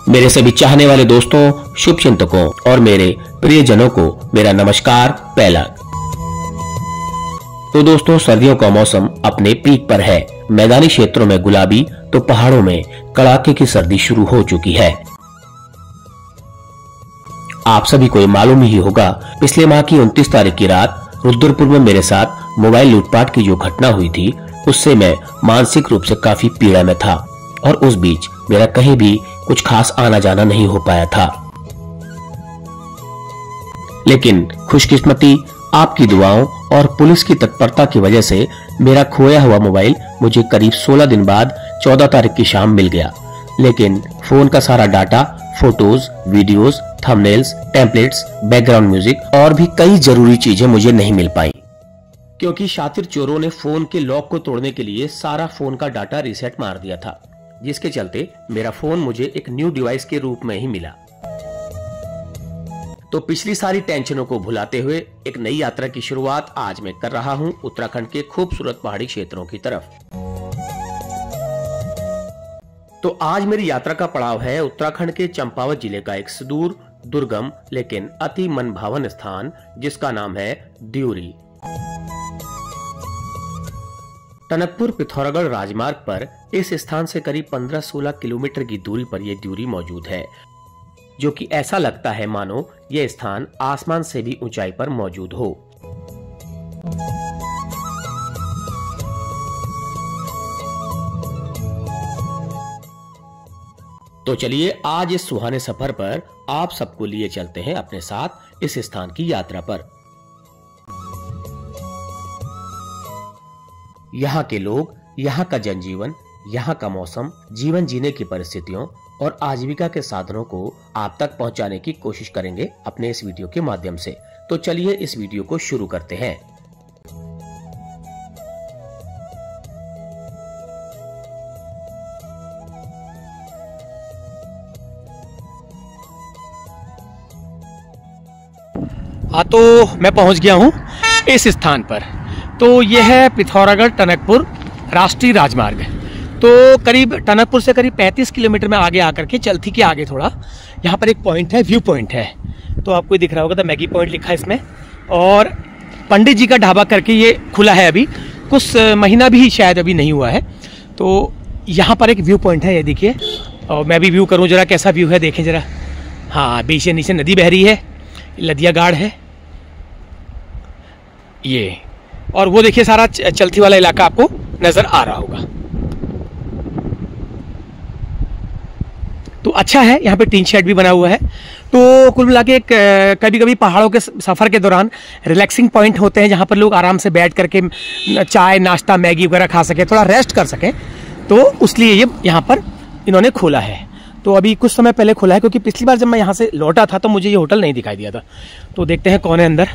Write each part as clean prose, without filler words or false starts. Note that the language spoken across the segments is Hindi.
मेरे सभी चाहने वाले दोस्तों, शुभचिंतकों और मेरे प्रियजनों को मेरा नमस्कार पहला। तो दोस्तों, सर्दियों का मौसम अपने पीक पर है। मैदानी क्षेत्रों में गुलाबी तो पहाड़ों में कड़ाके की सर्दी शुरू हो चुकी है। आप सभी को मालूम ही होगा, पिछले माह की 29 तारीख की रात रुद्रपुर में मेरे साथ मोबाइल लूटपाट की जो घटना हुई थी, उससे मैं मानसिक रूप से काफी पीड़ा में था और उस बीच मेरा कहीं भी कुछ खास आना जाना नहीं हो पाया था। लेकिन खुशकिस्मती, आपकी दुआओं और पुलिस की तत्परता की वजह से मेरा खोया हुआ मोबाइल मुझे करीब 16 दिन बाद 14 तारीख की शाम मिल गया। लेकिन फोन का सारा data, photos, videos, thumbnails, templates, background music और भी कई जरूरी चीजें मुझे नहीं मिल पाई, क्योंकि शातिर चोरों ने फोन के लॉक को तोड़ने के लिए सारा फोन का डाटा रीसेट मार दिया था, जिसके चलते मेरा फोन मुझे एक न्यू डिवाइस के रूप में ही मिला। तो पिछली सारी टेंशनों को भुलाते हुए एक नई यात्रा की शुरुआत आज मैं कर रहा हूं उत्तराखंड के खूबसूरत पहाड़ी क्षेत्रों की तरफ। तो आज मेरी यात्रा का पड़ाव है उत्तराखंड के चंपावत जिले का एक सुदूर, दुर्गम लेकिन अति मनभावन स्थान, जिसका नाम है द्यूरी। टनकपुर पिथौरागढ़ राजमार्ग पर इस स्थान से करीब 15-16 किलोमीटर की दूरी पर यह द्यूरी मौजूद है, जो कि ऐसा लगता है मानो यह स्थान आसमान से भी ऊंचाई पर मौजूद हो। तो चलिए आज इस सुहाने सफर पर आप सबको लिए चलते हैं अपने साथ इस स्थान की यात्रा पर। यहाँ के लोग, यहाँ का जनजीवन, यहाँ का मौसम, जीवन जीने की परिस्थितियों और आजीविका के साधनों को आप तक पहुंचाने की कोशिश करेंगे अपने इस वीडियो के माध्यम से। तो चलिए इस वीडियो को शुरू करते हैं। हाँ, तो मैं पहुंच गया हूं इस स्थान पर। तो यह है पिथौरागढ़ टनकपुर राष्ट्रीय राजमार्ग। तो करीब टनकपुर से करीब 35 किलोमीटर में आगे आकर के चलती के आगे थोड़ा यहाँ पर एक पॉइंट है, व्यू पॉइंट है। तो आपको दिख रहा होगा, तो मैगी पॉइंट लिखा है इसमें। और पंडित जी का ढाबा करके ये खुला है, अभी कुछ महीना भी शायद अभी नहीं हुआ है। तो यहाँ पर एक व्यू पॉइंट है, ये देखिए। और मैं भी व्यू करूँ जरा, कैसा व्यू है देखें जरा। हाँ, बीच नीचे नदी बह रही है, लदिया गाड़ है ये। और वो देखिए सारा चलती वाला इलाका आपको नजर आ रहा होगा। तो अच्छा है, यहाँ पे टीन शेड भी बना हुआ है। तो कुल मिला के कभी कभी पहाड़ों के सफ़र के दौरान रिलैक्सिंग पॉइंट होते हैं, जहाँ पर लोग आराम से बैठ करके चाय, नाश्ता, मैगी वगैरह खा सकें, थोड़ा रेस्ट कर सकें। तो उसलिए ये यहाँ पर इन्होंने खोला है। तो अभी कुछ समय पहले खोला है, क्योंकि पिछली बार जब मैं यहाँ से लौटा था तो मुझे ये होटल नहीं दिखाई दिया था। तो देखते हैं कौन है अंदर।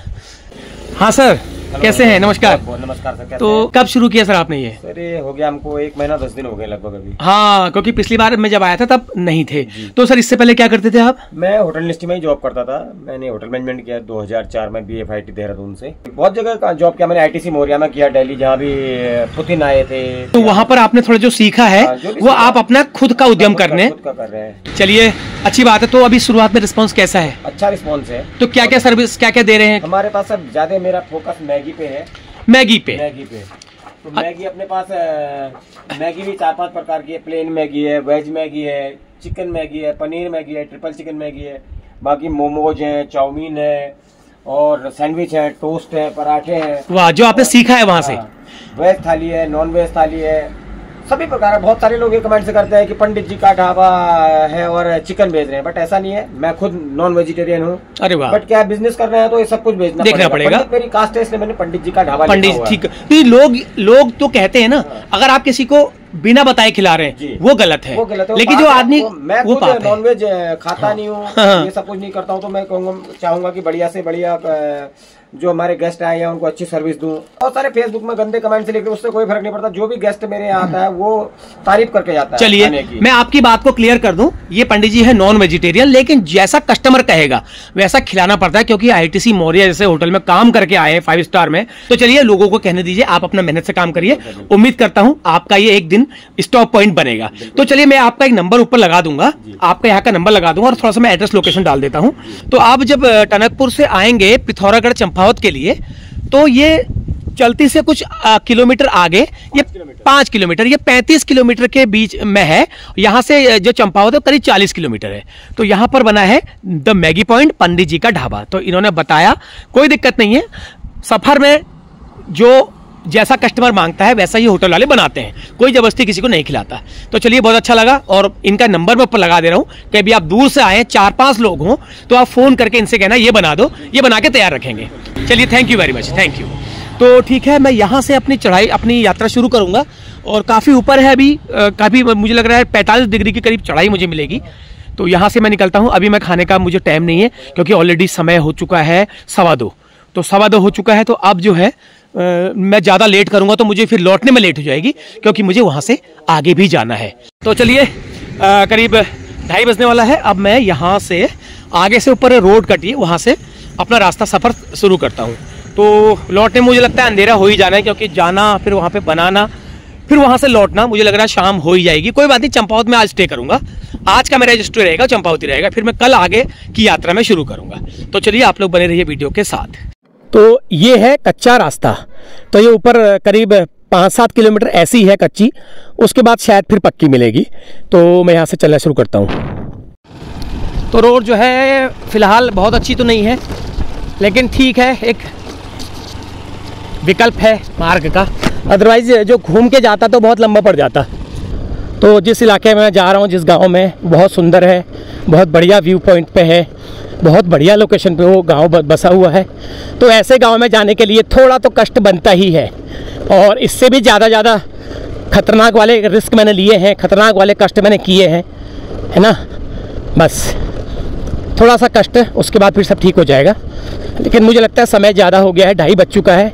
हाँ सर, कैसे हैं? नमस्कार। नमस्कार सर। तो कब शुरू किया सर आपने ये? सर ये हो गया हमको 1 महीना 10 दिन हो गए लगभग अभी। हाँ, क्योंकि पिछली बार मैं जब आया था तब नहीं थे। तो सर इससे पहले क्या करते थे आप? मैं होटल इंडस्ट्री में ही जॉब करता था। मैंने होटल मैनेजमेंट किया 2004 में BFIT देहरादून से। बहुत जगह का जॉब किया मैंने। ITC मोरिया में किया, दिल्ली, जहाँ भी पुतिन आए थे। तो वहाँ पर आपने थोड़ा जो सीखा है वो आप अपना खुद का उद्यम कर रहे हैं। चलिए, अच्छी बात है। तो अभी शुरुआत में रिस्पॉन्स कैसा है? अच्छा रिस्पॉन्स है। तो क्या क्या सर्विस, क्या क्या दे रहे हैं? हमारे पास सब ज्यादा मेरा फोकस मैगी पे है। मैगी पे? तो मैगी अपने पास मैगी भी 4-5 प्रकार की है। प्लेन मैगी है, वेज मैगी है, चिकन मैगी है, पनीर मैगी है, ट्रिपल चिकन मैगी है। बाकी मोमोज है, चाउमीन है और सैंडविच है, टोस्ट है, पराठे हैं। वाह, जो आपने सीखा है वहाँ से। वेज थाली है, नॉन वेज थाली है, सभी प्रकार। बहुत सारे लोग ये कमेंट से करते हैं कि पंडित जी का ढाबा है और चिकन बेच रहे हैं, बट ऐसा नहीं है। मैं खुद नॉन वेजिटेरियन हूँ। अरे वाह। बट क्या बिजनेस कर रहे हैं तो ये सब कुछ देखना पड़ेगा। मेरी कास्ट है, इसलिए मैंने पंडित जी का ढाबा। पंडित, ठीक है। तो लोग तो कहते हैं ना, अगर आप किसी को बिना बताए खिला रहे हैं वो गलत है। लेकिन जो आदमी, मैं खुद नॉनवेज खाता नहीं हूँ, ये सब कुछ नहीं करता हूँ, तो मैं चाहूंगा कि बढ़िया से बढ़िया जो हमारे गेस्ट आए हैं उनको अच्छी सर्विस दूं। बहुत सारे फेसबुक में गंदे कमेंट से लिखते हैं, उससे कोई फर्क नहीं पड़ता। जो भी गेस्ट मेरे यहाँ आता है वो तारीफ करके जाता है। चलिए मैं आपकी बात को क्लियर कर दूं, ये पंडित जी है नॉन वेजिटेरियन, लेकिन जैसा कस्टमर कहेगा वैसा खिलाना पड़ता है, क्योंकि ITC मौर्य जैसे होटल में काम करके आए हैं 5 स्टार में। तो चलिए लोगों को कहने दीजिए, आप अपना मेहनत से काम करिए। उम्मीद करता हूं आपका ये एक दिन स्टॉप पॉइंट बनेगा। तो चलिए मैं आपका एक नंबर ऊपर लगा दूंगा, आपका यहाँ का नंबर लगा दूंगा और थोड़ा सा मैं एड्रेस लोकेशन डाल देता हूं। तो आप जब टनकपुर से आएंगे पिथौरागढ़ चंपावत के लिए, तो ये चलती से कुछ किलोमीटर आगे, ये 5 किलोमीटर, ये 35 किलोमीटर के बीच में है। यहाँ से जो चंपावत है करीब 40 किलोमीटर है। तो यहाँ पर बना है द मैगी पॉइंट, पंडित जी का ढाबा। तो इन्होंने बताया कोई दिक्कत नहीं है, सफर में जो जैसा कस्टमर मांगता है वैसा ही होटल वाले बनाते हैं, कोई जबरदस्ती किसी को नहीं खिलाता। तो चलिए बहुत अच्छा लगा, और इनका नंबर मैं ऊपर लगा दे रहा हूँ कि अभी आप दूर से आए 4-5 लोग हों तो आप फोन करके इनसे कहना ये बना दो, ये बना के तैयार रखेंगे। चलिए thank you very much, thank you. तो ठीक है, मैं यहाँ से अपनी यात्रा शुरू करूँगा, और काफ़ी ऊपर है अभी, काफ़ी मुझे लग रहा है 45 डिग्री के करीब चढ़ाई मुझे मिलेगी। तो यहाँ से मैं निकलता हूँ, अभी मैं खाने का मुझे टाइम नहीं है, क्योंकि ऑलरेडी समय हो चुका है 2:15। तो 2:15 हो चुका है, तो अब जो है मैं ज़्यादा लेट करूँगा तो मुझे फिर लौटने में लेट हो जाएगी, क्योंकि मुझे वहाँ से आगे भी जाना है। तो चलिए करीब 2:30 बजने वाला है। अब मैं यहाँ से आगे से ऊपर रोड कटी, वहाँ से अपना रास्ता सफ़र शुरू करता हूँ। तो लौटने में मुझे लगता है अंधेरा हो ही जाना है, क्योंकि जाना फिर वहाँ पे बनाना फिर वहाँ से लौटना, मुझे लग रहा है शाम हो ही जाएगी। कोई बात नहीं, चंपावत में आज स्टे करूँगा, आज का मेरा स्टे रहेगा चंपावती रहेगा, फिर मैं कल आगे की यात्रा में शुरू करूँगा। तो चलिए आप लोग बने रहिए वीडियो के साथ। तो ये है कच्चा रास्ता, तो ये ऊपर करीब 5-7 किलोमीटर ऐसी है कच्ची, उसके बाद शायद फिर पक्की मिलेगी। तो मैं यहाँ से चलना शुरू करता हूँ। तो रोड जो है फिलहाल बहुत अच्छी तो नहीं है, लेकिन ठीक है, एक विकल्प है मार्ग का। अदरवाइज जो घूम के जाता तो बहुत लंबा पड़ जाता। तो जिस इलाके में मैं जा रहा हूँ, जिस गांव में, बहुत सुंदर है, बहुत बढ़िया व्यू पॉइंट पे है, बहुत बढ़िया लोकेशन पे वो गांव बसा हुआ है। तो ऐसे गांव में जाने के लिए थोड़ा तो कष्ट बनता ही है, और इससे भी ज़्यादा खतरनाक वाले रिस्क मैंने लिए हैं, खतरनाक वाले कष्ट मैंने किए हैं, है ना। बस थोड़ा सा कष्ट, उसके बाद फिर सब ठीक हो जाएगा। लेकिन मुझे लगता है समय ज़्यादा हो गया है, 2:30 बज चुका है,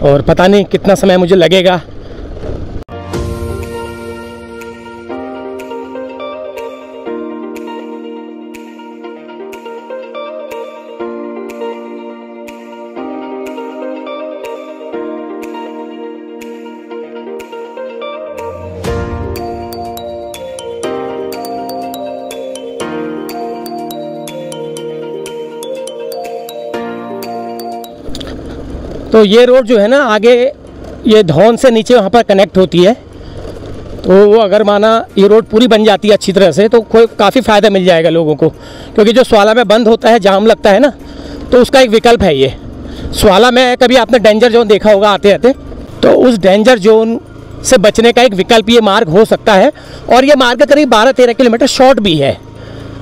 और पता नहीं कितना समय मुझे लगेगा। तो ये रोड जो है ना, आगे ये धौन से नीचे वहाँ पर कनेक्ट होती है। तो वो अगर माना ये रोड पूरी बन जाती है अच्छी तरह से, तो कोई काफ़ी फ़ायदा मिल जाएगा लोगों को, क्योंकि जो स्वाला में बंद होता है, जाम लगता है ना, तो उसका एक विकल्प है ये। स्वाला में कभी आपने डेंजर जोन देखा होगा आते आते, तो उस डेंजर जोन से बचने का एक विकल्प ये मार्ग हो सकता है। और ये मार्ग करीब 12-13 किलोमीटर शॉर्ट भी है।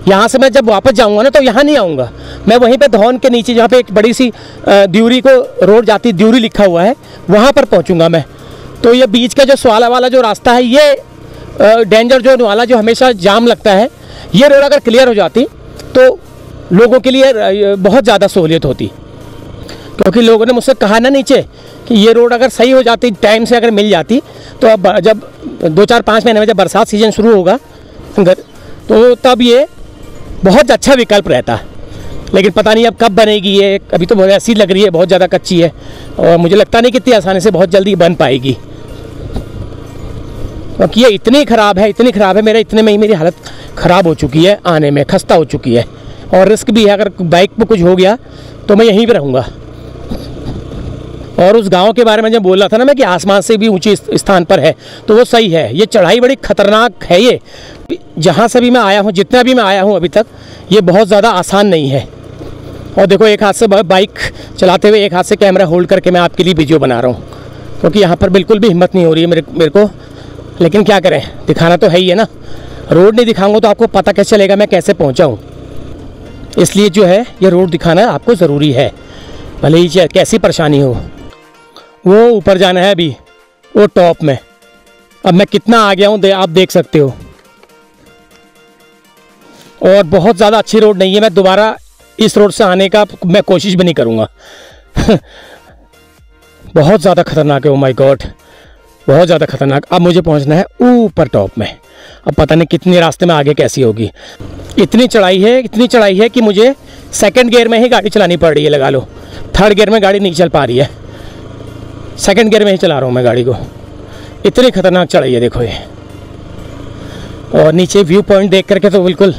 यहाँ से मैं जब वापस जाऊँगा ना, तो यहाँ नहीं आऊँगा मैं, वहीं पे धौन के नीचे जहाँ पे एक बड़ी सी द्यूरी को रोड जाती, द्यूरी लिखा हुआ है, वहाँ पर पहुँचूँगा मैं। तो ये बीच का जो स्वाला वाला जो रास्ता है, ये डेंजर जोन वाला जो हमेशा जाम लगता है, ये रोड अगर क्लियर हो जाती तो लोगों के लिए बहुत ज़्यादा सहूलियत होती। क्योंकि लोगों ने मुझसे कहा ना नीचे कि ये रोड अगर सही हो जाती, टाइम से अगर मिल जाती, तो अब जब 2-4-5 महीने में जब बरसात सीजन शुरू होगा, तो तब ये बहुत अच्छा विकल्प रहता है। लेकिन पता नहीं अब कब बनेगी ये, अभी तो बहुत ऐसी लग रही है, बहुत ज़्यादा कच्ची है, और मुझे लगता नहीं कि इतनी आसानी से बहुत जल्दी बन पाएगी, क्योंकि ये इतनी ख़राब है, मेरा इतने में ही मेरी हालत ख़राब हो चुकी है, आने में खस्ता हो चुकी है, और रिस्क भी है। अगर बाइक पे कुछ हो गया तो मैं यहीं पे रहूँगा। और उस गांव के बारे में जब बोल रहा था ना मैं कि आसमान से भी ऊंचे स्थान पर है, तो वो सही है। ये चढ़ाई बड़ी खतरनाक है। ये जहाँ से भी मैं आया हूँ, जितना भी मैं आया हूँ अभी तक, ये बहुत ज़्यादा आसान नहीं है। और देखो, एक हाथ से बाइक चलाते हुए एक हाथ से कैमरा होल्ड करके मैं आपके लिए वीडियो बना रहा हूँ, क्योंकि यहाँ पर बिल्कुल भी हिम्मत नहीं हो रही है मेरे को। लेकिन क्या करें, दिखाना तो है ही है ना। रोड नहीं दिखाऊंगा तो आपको पता कैसे चलेगा मैं कैसे पहुँचा हूँ। इसलिए जो है ये रोड दिखाना आपको ज़रूरी है, भले ही कैसी परेशानी हो। वो ऊपर जाना है अभी, वो टॉप में। अब मैं कितना आ गया हूँ आप देख सकते हो। और बहुत ज़्यादा अच्छी रोड नहीं है, मैं दोबारा इस रोड से आने का मैं कोशिश भी नहीं करूँगा। बहुत ज़्यादा खतरनाक है। ओ माय गॉड, बहुत ज़्यादा खतरनाक। अब मुझे पहुंचना है ऊपर टॉप में। अब पता नहीं कितने रास्ते में आगे कैसी होगी। इतनी चढ़ाई है कि मुझे सेकंड गियर में ही गाड़ी चलानी पड़ रही है। लगा लो थर्ड गियर में गाड़ी नहीं चल पा रही है, सेकंड गियर में ही चला रहा हूँ मैं गाड़ी को। इतनी खतरनाक चढ़ाई है देखो ये। और नीचे व्यू पॉइंट देख करके तो बिल्कुल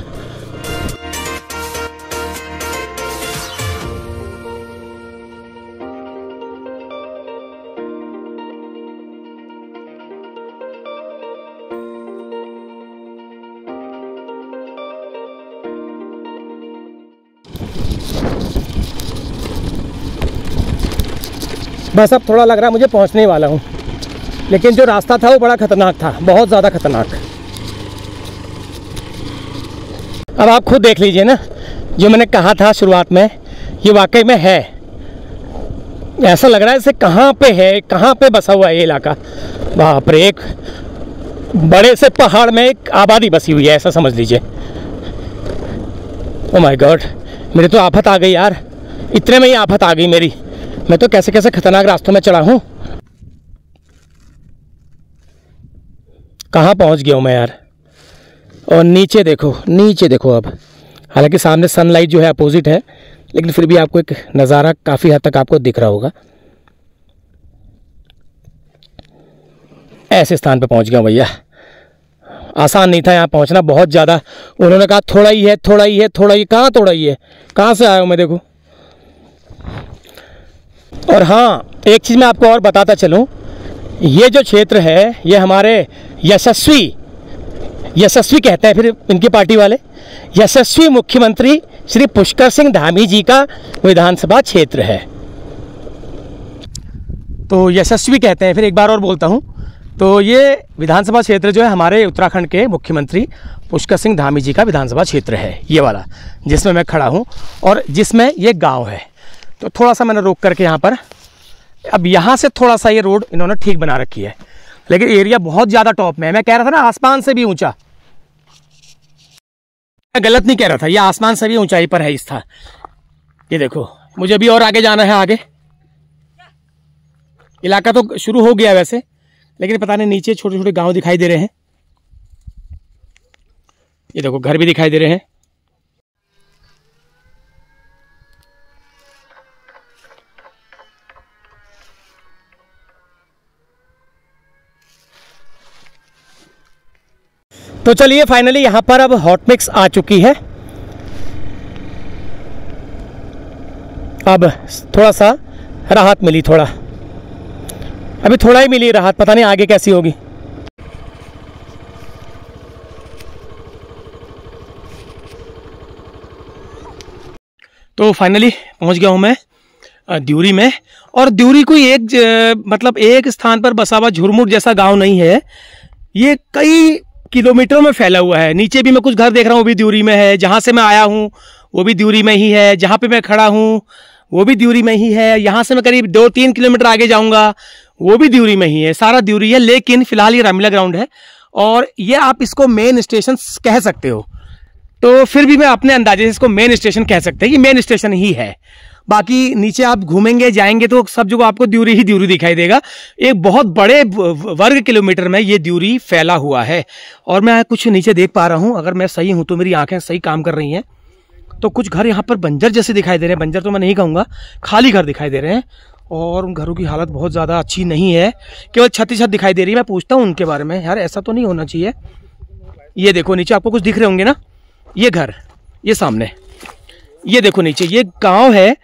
बस अब थोड़ा लग रहा है मुझे पहुंचने वाला हूँ, लेकिन जो रास्ता था वो बड़ा खतरनाक था, बहुत ज़्यादा खतरनाक। अब आप खुद देख लीजिए ना, जो मैंने कहा था शुरुआत में, ये वाकई में है। ऐसा लग रहा है जैसे कहाँ पे है, कहाँ पे बसा हुआ है ये इलाका। बाप रे, एक बड़े से पहाड़ में एक आबादी बसी हुई है, ऐसा समझ लीजिए। ओ माय गॉड, मेरे तो आफत आ गई यार, इतने में ही आफत आ गई मेरी। मैं तो कैसे कैसे खतरनाक रास्तों में चढ़ा हूँ। कहाँ पहुँच गया हूँ मैं यार। और नीचे देखो अब, हालांकि सामने सनलाइट जो है अपोजिट है, लेकिन फिर भी आपको एक नज़ारा काफ़ी हद तक आपको दिख रहा होगा। ऐसे स्थान पे पहुँच गया भैया। आसान नहीं था यहाँ पहुँचना, बहुत ज़्यादा। उन्होंने कहा थोड़ा ही है। कहाँ थोड़ा ही है, कहाँ से आया हूँ मैं देखो। और हाँ, एक चीज़ मैं आपको और बताता चलूँ, ये जो क्षेत्र है ये हमारे यशस्वी कहते हैं फिर इनकी पार्टी वाले, यशस्वी मुख्यमंत्री श्री पुष्कर सिंह धामी जी का विधानसभा क्षेत्र है। तो यशस्वी कहते हैं, फिर एक बार और बोलता हूँ, तो ये विधानसभा क्षेत्र जो है हमारे उत्तराखंड के मुख्यमंत्री पुष्कर सिंह धामी जी का विधानसभा क्षेत्र है, ये वाला जिसमें मैं खड़ा हूँ और जिसमें ये गाँव है। तो थोड़ा सा मैंने रोक करके यहाँ पर, अब यहाँ से थोड़ा सा ये रोड इन्होंने ठीक बना रखी है, लेकिन एरिया बहुत ज़्यादा टॉप में है। मैं कह रहा था ना आसमान से भी ऊंचा, मैं गलत नहीं कह रहा था, ये आसमान से भी ऊंचाई पर है इस था। ये देखो, मुझे अभी और आगे जाना है। आगे इलाका तो शुरू हो गया वैसे, लेकिन पता नहीं नीचे छोटे छोटे गांव दिखाई दे रहे हैं। ये देखो घर भी दिखाई दे रहे हैं। तो चलिए फाइनली यहाँ पर अब हॉट मिक्स आ चुकी है। अब थोड़ा सा राहत मिली, अभी थोड़ा ही मिली राहत, पता नहीं आगे कैसी होगी। तो फाइनली पहुँच गया हूँ मैं द्यूरी में। और द्यूरी कोई मतलब एक स्थान पर बसा हुआ झुरमुट जैसा गांव नहीं है, ये कई किलोमीटरों में फैला हुआ है। नीचे भी मैं कुछ घर देख रहा हूँ, वो भी द्यूरी में है। जहाँ से मैं आया हूँ वो भी द्यूरी में ही है। जहाँ पे मैं खड़ा हूँ वो भी द्यूरी में ही है। यहाँ से मैं करीब 2-3 किलोमीटर आगे जाऊँगा, वो भी द्यूरी में ही है। सारा द्यूरी है, लेकिन फिलहाल ये रामलीला ग्राउंड है और ये आप इसको मेन स्टेशन कह सकते हो। तो फिर भी मैं अपने अंदाजे से इसको मेन स्टेशन कह सकते हैं, ये मेन स्टेशन ही है। बाकी नीचे आप घूमेंगे जाएंगे तो सब जगह आपको द्यूरी ही द्यूरी दिखाई देगा। एक बहुत बड़े वर्ग किलोमीटर में ये द्यूरी फैला हुआ है। और मैं कुछ नीचे देख पा रहा हूँ, अगर मैं सही हूँ तो मेरी आंखें सही काम कर रही हैं, तो कुछ घर यहाँ पर बंजर जैसे दिखाई दे रहे हैं। बंजर तो मैं नहीं कहूँगा, खाली घर दिखाई दे रहे हैं और उन घरों की हालत बहुत ज़्यादा अच्छी नहीं है, केवल छत ही छत दिखाई दे रही है। मैं पूछता हूँ उनके बारे में, यार ऐसा तो नहीं होना चाहिए। ये देखो नीचे आपको कुछ दिख रहे होंगे ना, ये घर, ये सामने, ये देखो नीचे, ये गांव है,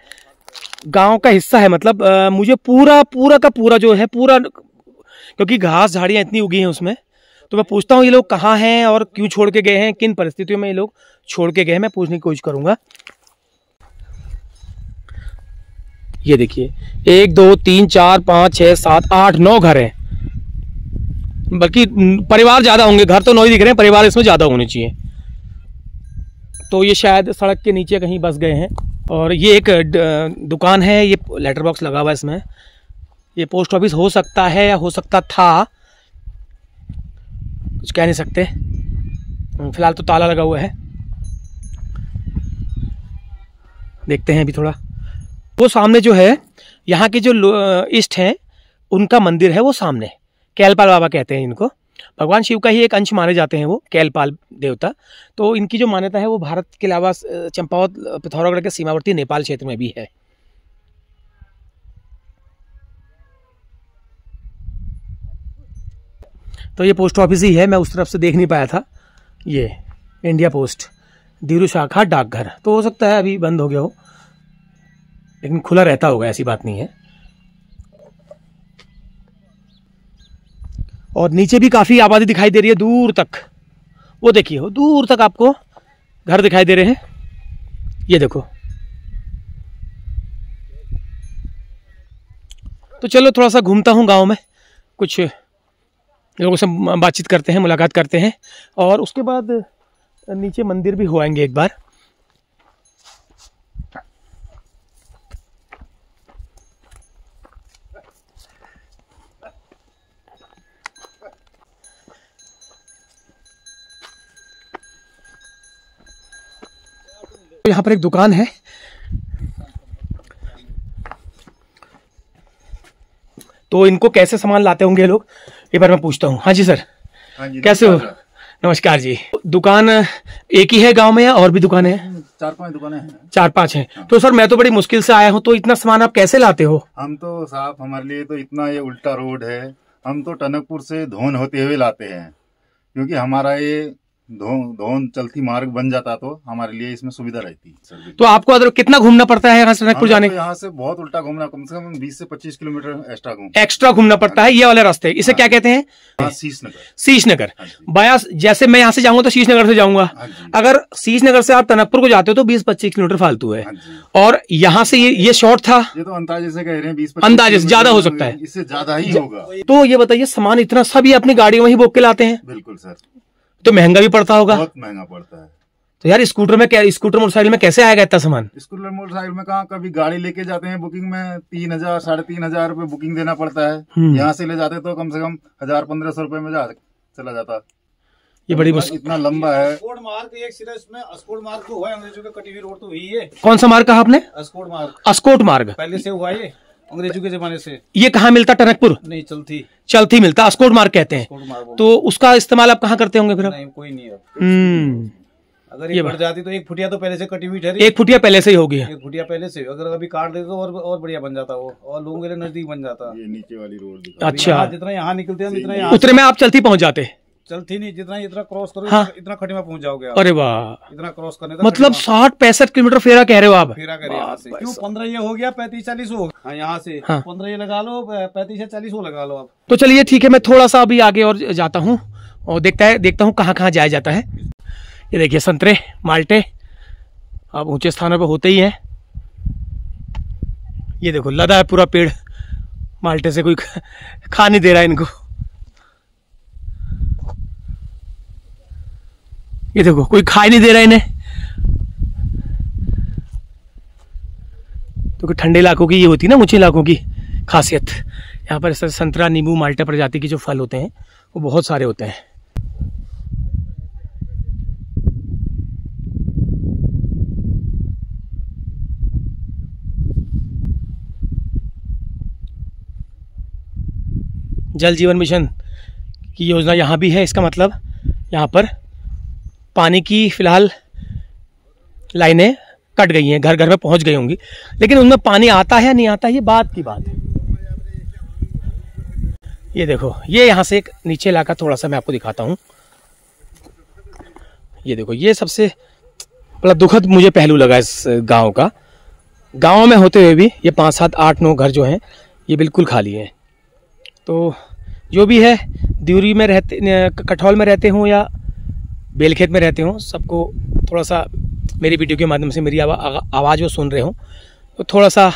गांव का हिस्सा है। मतलब मुझे पूरा का पूरा जो है पूरा, क्योंकि घास झाड़ियां इतनी उगी हैं उसमें, तो मैं पूछता हूँ ये लोग कहाँ हैं और क्यों छोड़ के गए हैं, किन परिस्थितियों में ये लोग छोड़ के गए हैं, मैं पूछने की कोशिश करूंगा। ये देखिए 1 2 3 4 5 6 7 8 9 घर हैं, बल्कि परिवार ज्यादा होंगे। घर तो 9 ही दिख रहे हैं, परिवार इसमें ज्यादा होने चाहिए। तो ये शायद सड़क के नीचे कहीं बस गए हैं। और ये एक दुकान है, ये लेटर बॉक्स लगा हुआ है इसमें। ये पोस्ट ऑफिस हो सकता है या हो सकता था, कुछ कह नहीं सकते। फिलहाल तो ताला लगा हुआ है, देखते हैं अभी थोड़ा। वो सामने जो है यहाँ के जो इष्ट हैं उनका मंदिर है वो सामने, कैलपाल बाबा कहते हैं इनको। भगवान शिव का ही एक अंश माने जाते हैं वो कैलपाल देवता। तो इनकी जो मान्यता है वो भारत के अलावा चंपावत पिथौरागढ़ के सीमावर्ती नेपाल क्षेत्र में भी है। तो ये पोस्ट ऑफिस ही है, मैं उस तरफ से देख नहीं पाया था। ये इंडिया पोस्ट दिरू शाखा डाकघर, तो हो सकता है अभी बंद हो गया हो, लेकिन खुला रहता होगा, ऐसी बात नहीं है। और नीचे भी काफी आबादी दिखाई दे रही है दूर तक, वो देखिए वो दूर तक आपको घर दिखाई दे रहे हैं, ये देखो। तो चलो थोड़ा सा घूमता हूँ गांव में, कुछ लोगों से बातचीत करते हैं, मुलाकात करते हैं, और उसके बाद नीचे मंदिर भी हो आएंगे एक बार। यहाँ पर एक दुकान है, तो इनको कैसे सामान लाते होंगे लोग, एक बार मैं पूछता हूँ। हाँ जी सर, हाँ जी, कैसे हो? नमस्कार जी। दुकान एक ही है गांव में या और भी दुकानें हैं? 4-5 दुकानें हैं। 4-5 हैं। तो सर मैं तो बड़ी मुश्किल से आया हूँ, तो इतना सामान आप कैसे लाते हो? हम तो साहब, हमारे लिए तो इतना ये उल्टा रोड है, हम तो टनकपुर से धोन होते हुए लाते हैं, क्योंकि हमारा ये धोन चलती मार्ग बन जाता तो हमारे लिए इसमें सुविधा रहती सर। तो आपको अगर कितना घूमना पड़ता है यहाँ से टनकपुर जाने? तो यहाँ से बहुत उल्टा घूमना, कम से कम 20 से 25 किलोमीटर एक्स्ट्रा घूमना पड़ता है। ये वाले रास्ते, इसे क्या कहते हैं? शीश नगर। बाया, जैसे मैं यहाँ से जाऊंगा तो शीश नगर से जाऊंगा, अगर शीश नगर से आप टनकपुर को जाते हो तो 20-25 किलोमीटर फालतू है, और यहाँ से ये शॉर्ट था। ये तो अंदाजे से कह रहे हैं 20, अंदाजे से ज्यादा हो सकता है, इससे ज्यादा ही होगा। तो ये बताइए, सामान इतना सभी अपनी गाड़ी वहीं बोक के लाते हैं? बिल्कुल सर। तो महंगा भी पड़ता होगा? बहुत महंगा पड़ता है। तो यार स्कूटर मोटरसाइकिल में कैसे आएगा इतना सामान? स्कूटर मोटरसाइकिल में कहाँ, कभी गाड़ी लेके जाते हैं बुकिंग में 3,000 3,500 रुपए बुकिंग देना पड़ता है। यहाँ से ले जाते तो कम से कम 1,000-1,500 रुपए में चला जाता। ये बड़ी मुश्किल, इतना लंबा है। अस्कोट मार्ग एक सिरा इसमें, अस्कोट मार्ग तो हुआ है, अंग्रेजों की कटी हुई रोड तो हुई है। कौन सा मार्ग कहा आपने? अस्कोट मार्ग। अस्कोट मार्ग पहले से हुआ है अंग्रेजों के जमाने से। ये कहाँ मिलता? टनकपुर? नहीं, चलती मिलता, अस्कोट मार्ग कहते हैं। तो उसका इस्तेमाल आप कहाँ करते होंगे फिर? नहीं, कोई नहीं है। अगर ये बढ़ जाती तो 1 फुटिया तो पहले से कटी हुई ठहरी। 1 फुटिया पहले से ही होगी। 1 फुटिया पहले से, अगर अभी काट देते तो और बढ़िया बन जाता वो, और लोगों के लिए नजदीक बन जाता। ये नीचे वाली रोड। अच्छा, जितना यहाँ निकलते हैं जितना यहाँ उतने में आप चलती पहुंच जाते? चलती नहीं, जितना क्रॉस करो हाँ। इतना खटी में पहुंच जाओगे आप। अरे वाह, इतना क्रॉस करने मतलब 60-65 किलोमीटर फेरा कह रहे हो आप? फेरा करे यहाँ से। क्यों 15 ये हो गया, 35-40 हो गया। हाँ, यहाँ से 15 ये लगा लो, 35 या 40 वो लगा लो आप। तो चलिए ठीक है, मैं थोड़ा सा अभी आगे और जाता हूँ और देखता हूँ कहाँ जाया जाता है। ये देखिए संतरे, माल्टे अब ऊंचे स्थानों पे होते ही हैं। ये देखो लदा है पूरा पेड़ माल्टे से, कोई खा नहीं दे रहा है इनको। ये देखो कोई खा ही नहीं दे रहा है इन्हें। तो ठंडे इलाकों की ये होती है ना, ऊंचे इलाकों की खासियत। यहाँ पर इस तरह संतरा, नींबू, माल्टा प्रजाति के जो फल होते हैं वो बहुत सारे होते हैं। जल जीवन मिशन की योजना यहाँ भी है। इसका मतलब यहाँ पर पानी की फिलहाल लाइनें कट गई हैं, घर घर में पहुँच गई होंगी, लेकिन उनमें पानी आता है या नहीं आता ये बात की बात है। ये देखो, ये यहाँ से एक नीचे इलाका थोड़ा सा मैं आपको दिखाता हूँ। ये देखो, ये सबसे बड़ा दुखद मुझे पहलू लगा इस गांव का। गांव में होते हुए भी ये 5, 7, 8, 9 घर जो हैं ये बिल्कुल खाली हैं। तो जो भी है, दिउरी में रहते, कठौल में रहते हों या बेलखेत में रहते हों, सबको थोड़ा सा मेरी वीडियो के माध्यम से मेरी आवाज़ वो सुन रहे हों, तो थोड़ा सा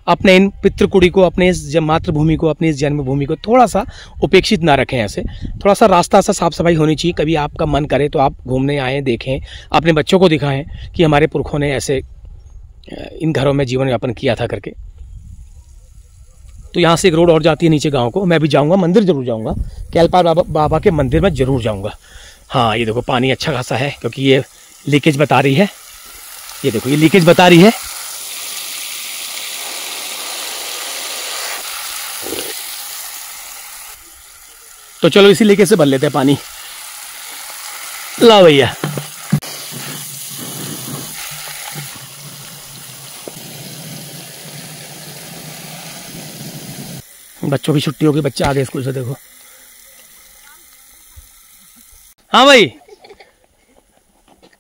अपने इन पितृकुड़ी को, अपने इस मातृभूमि को, अपनी इस जन्मभूमि को थोड़ा सा उपेक्षित ना रखें। ऐसे थोड़ा सा रास्ता सा साफ सफाई होनी चाहिए। कभी आपका मन करे तो आप घूमने आएँ, देखें, अपने बच्चों को दिखाएं कि हमारे पुरखों ने ऐसे इन घरों में जीवन यापन किया था करके। तो यहाँ से एक रोड और जाती है नीचे गांव को। मैं भी जाऊँगा, मंदिर जरूर जाऊँगा, कैलपाल बाबा के मंदिर में जरूर जाऊँगा। हाँ, ये देखो पानी अच्छा खासा है क्योंकि ये लीकेज बता रही है। ये देखो, ये लीकेज बता रही है। तो चलो इसी लेके से भर लेते हैं पानी। लाओ भैया। बच्चों की छुट्टी होगी, बच्चे आ गए स्कूल से, देखो। हाँ भाई,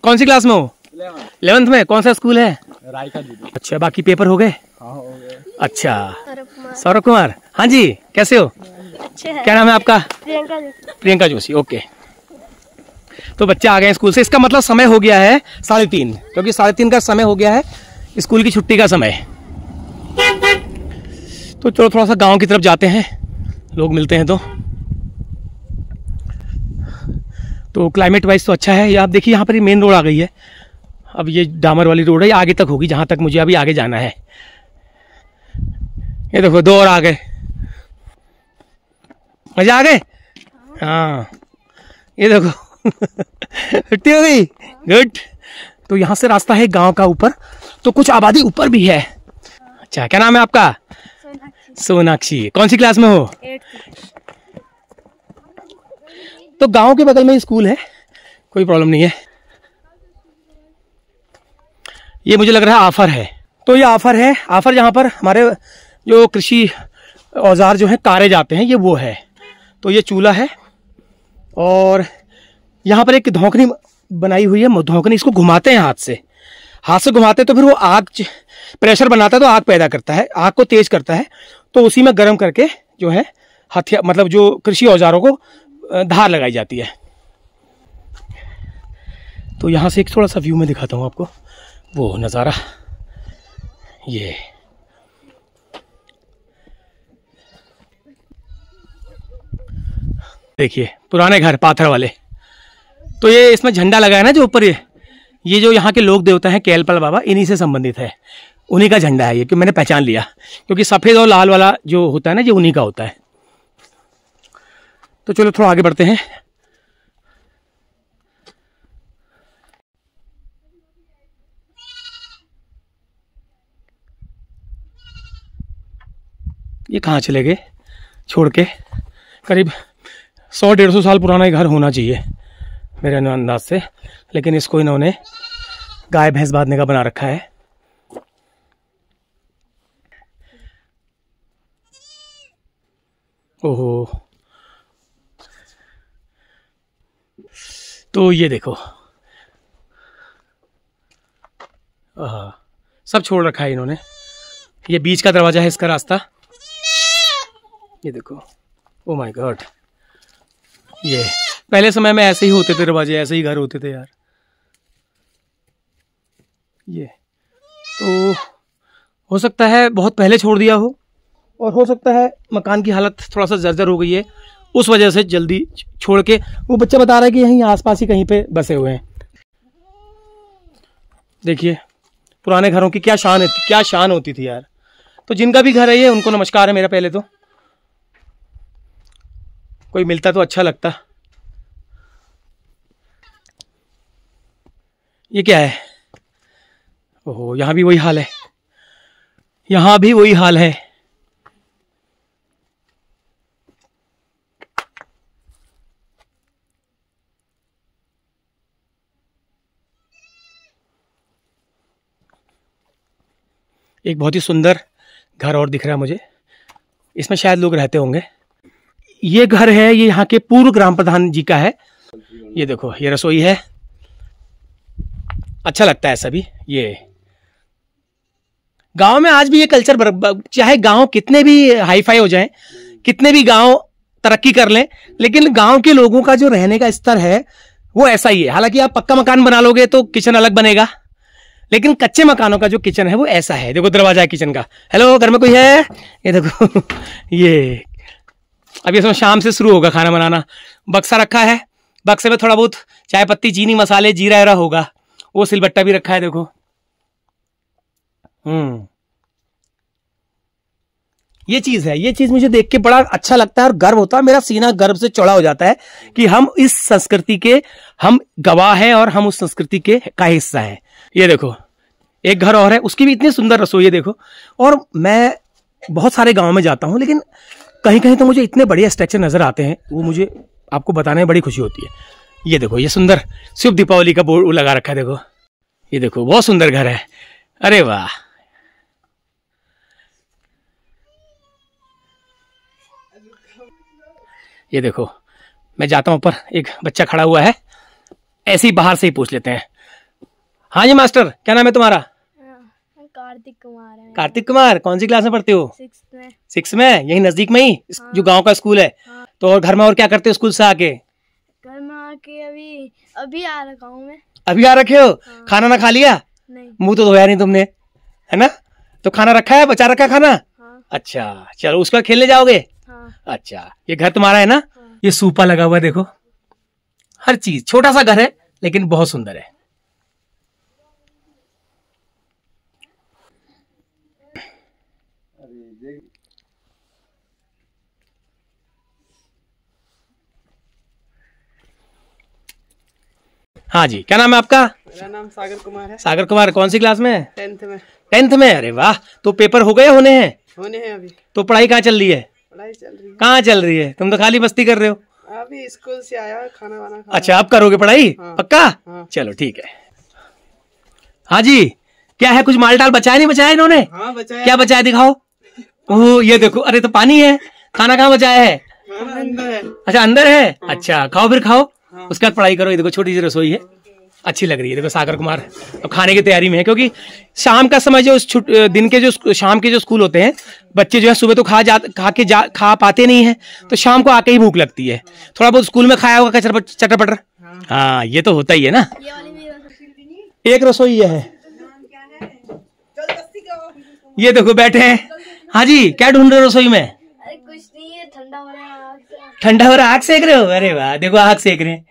कौन सी क्लास में हो? 11th में। कौन सा स्कूल है? रायका जी। अच्छा, बाकी पेपर हो गए? हाँ, हो गए। अच्छा, सौरभ कुमार। हाँ जी, कैसे हो? क्या नाम है आपका? प्रियंका जोशी। ओके, तो बच्चे आ गए स्कूल से। इसका मतलब समय हो गया है 3:30, क्योंकि 3:30 का समय हो गया है स्कूल की छुट्टी का समय। तो चलो थोड़ा सा गांव की तरफ जाते हैं, लोग मिलते हैं तो क्लाइमेट वाइज तो अच्छा है। ये आप देखिए, यहाँ पर ये मेन रोड आ गई है। अब ये डामर वाली रोड है, ये आगे तक होगी जहाँ तक मुझे अभी आगे जाना है। ये देखो 2 और आ गए। मजा आ गए? हाँ, ये देखो छुट्टी हो गई। गुड। तो यहाँ से रास्ता है गांव का ऊपर, तो कुछ आबादी ऊपर भी है। अच्छा, क्या नाम है आपका? सोनाक्षी। कौन सी क्लास में हो? 8th। तो गांव के बगल में स्कूल है, कोई प्रॉब्लम नहीं है। ये मुझे लग रहा है आफर है। तो ये आफर है। आफर जहाँ पर हमारे जो कृषि औजार जो है कारे जाते हैं, ये वो है। तो ये चूल्हा है और यहाँ पर एक धौंकनी बनाई हुई है। धौंकनी, इसको घुमाते हैं हाथ से घुमाते हैं, तो फिर वो आग प्रेशर बनाता है, तो आग पैदा करता है, आग को तेज करता है। तो उसी में गर्म करके जो है हथियार, मतलब जो कृषि औजारों को धार लगाई जाती है। तो यहाँ से एक थोड़ा सा व्यू में दिखाता हूँ आपको, वो नज़ारा। ये देखिए पुराने घर पाथर वाले। तो ये इसमें झंडा लगा है ना जो ऊपर, ये जो यहाँ के लोक देवता हैं केलपल बाबा, इन्हीं से संबंधित है। उन्हीं का झंडा है ये, कि मैंने पहचान लिया, क्योंकि सफ़ेद और लाल वाला जो होता है ना, ये उन्हीं का होता है। तो चलो थोड़ा आगे बढ़ते हैं। ये कहाँ चले गए छोड़ के? करीब 100-150 साल पुराना घर होना चाहिए मेरे अंदाज से, लेकिन इसको इन्होंने गाय भैंस बांधने का बना रखा है। ओहो, तो ये देखो सब छोड़ रखा है इन्होंने। ये बीच का दरवाजा है इसका रास्ता, ये देखो। ओ माय गॉड, ये पहले समय में ऐसे ही होते थे दरवाजे, ऐसे ही घर होते थे यार। ये तो हो सकता है बहुत पहले छोड़ दिया हो, और हो सकता है मकान की हालत थोड़ा सा जर्जर हो गई है, उस वजह से जल्दी छोड़ के। वो बच्चा बता रहा है कि यहीं आसपास ही कहीं पे बसे हुए हैं। देखिए पुराने घरों की क्या शान होती थी यार। तो जिनका भी घर है ये, उनको नमस्कार है मेरा। पहले तो कोई मिलता तो अच्छा लगता। ये क्या है? ओहो, यहाँ भी वही हाल है, यहाँ भी वही हाल है। एक बहुत ही सुंदर घर और दिख रहा है मुझे, इसमें शायद लोग रहते होंगे। ये घर है, ये यहाँ के पूर्व ग्राम प्रधान जी का है। ये देखो, ये रसोई है, अच्छा लगता है सभी। ये गांव में आज भी ये कल्चर, चाहे गांव कितने भी हाई फाई हो जाएं, कितने भी गांव तरक्की कर लें, लेकिन गांव के लोगों का जो रहने का स्तर है वो ऐसा ही है। हालांकि आप पक्का मकान बना लोगे तो किचन अलग बनेगा, लेकिन कच्चे मकानों का जो किचन है वो ऐसा है। देखो दरवाजा है किचन का। हेलो, घर में कोई है? ये देखो ये अभी इसमें शाम से शुरू होगा खाना बनाना। बक्सा रखा है, बक्से में थोड़ा बहुत चाय पत्ती, चीनी, मसाले, जीरा एरा होगा। वो सिलबट्टा भी रखा है, देखो। ये चीज है, ये चीज मुझे देख के बड़ा अच्छा लगता है और गर्व होता है। मेरा सीना गर्व से चौड़ा हो जाता है कि हम इस संस्कृति के हम गवाह हैं और हम उस संस्कृति के का हिस्सा हैं। ये देखो एक घर और है, उसकी भी इतनी सुंदर रसोई है, देखो। और मैं बहुत सारे गांव में जाता हूं, लेकिन कहीं कहीं तो मुझे इतने बढ़िया स्ट्रक्चर नजर आते हैं, वो मुझे आपको बताने में बड़ी खुशी होती है। ये देखो, ये सुंदर शुभ दीपावली का बोर्ड लगा रखा है, देखो ये देखो, बहुत सुंदर घर है। अरे वाह, ये देखो, मैं जाता हूं ऊपर, एक बच्चा खड़ा हुआ है, ऐसे ही बाहर से ही पूछ लेते हैं। हाँ जी मास्टर, क्या नाम है तुम्हारा? कार्तिक कुमार है। कार्तिक कुमार, कौन सी क्लास में पढ़ते हो? 6th में। 6 में? यही नजदीक में ही? हाँ। जो गांव का स्कूल है? हाँ। तो और घर में और क्या करते हो स्कूल से आके? घर में आके अभी आ रखा हूँ मैं। अभी आ रखे हो? हाँ। खाना ना खा लिया? नहीं। मुंह तो धोया नहीं तुमने, है ना? तो खाना रखा है, बचा रखा खाना? हाँ। अच्छा, चलो उसका खेलने जाओगे? हाँ। अच्छा, ये घर तुम्हारा है ना? हाँ। ये सूपा लगा हुआ है, देखो, हर चीज, छोटा सा घर है लेकिन बहुत सुंदर है। हाँ जी, क्या नाम है आपका? मेरा नाम सागर कुमार है। सागर कुमार, कौन सी क्लास में? 10th में। 10th में? अरे वाह, तो पेपर हो गए होने हैं? होने हैं अभी। तो पढ़ाई कहाँ चल रही है? पढ़ाई चल रही है। कहाँ चल रही है? तुम तो खाली मस्ती कर रहे हो। अभी स्कूल से आया, खाना वाना खा। अच्छा, अब करोगे पढ़ाई? हाँ। पक्का? हाँ। चलो ठीक है। हाँ जी, क्या है, कुछ माल टाल बचाया नहीं बचाया इन्होंने? हाँ बचाया। क्या बचाया, दिखाओ। ओह, ये देखो, अरे तो पानी है, खाना कहाँ बचाया है? खाना अंदर है। अच्छा, अंदर है? अच्छा, खाओ फिर खाओ, हाँ। उसके बाद पढ़ाई करो। ये देखो, छोटी सी रसोई है, अच्छी लग रही है। देखो सागर कुमार अब खाने की तैयारी में है, क्योंकि शाम का समय जो दिन के जो शाम के जो स्कूल होते हैं, बच्चे जो है सुबह तो खा पाते नहीं है, तो शाम को आके ही भूख लगती है। थोड़ा बहुत स्कूल में खाया होगा चटर पटर। हाँ, ये तो होता ही है ना। ये वाली मेरी एक रसोई ये है, ये देखो बैठे हैं। हाँ जी, क्या ढूंढ रहे हो रसोई में? अरे कुछ नहीं है, ठंडा हो रहा है आग से। ठंडा हो रहा, आग सेक रहे हो? अरे वाह, देखो आग सेक रहे हैं।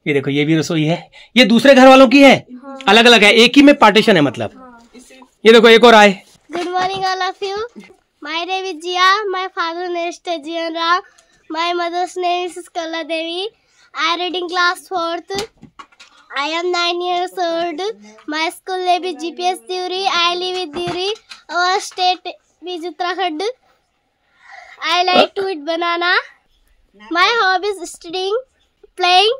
ये देखो, ये भी रसोई है। ये दूसरे घर वालों की है? हाँ। अलग अलग है, एक ही में पार्टीशन है मतलब। हाँ। ये देखो, एक और आए। Good morning, all of you. My name is Jia. My father's name is Tejian Rao. My mother's name is Kala Devi. I am reading class 4th. I am 9 years old. My school name is GPS Duri. I live in Duri. Our state is Uttarakhand. I like to eat banana. My hobby is studying, playing.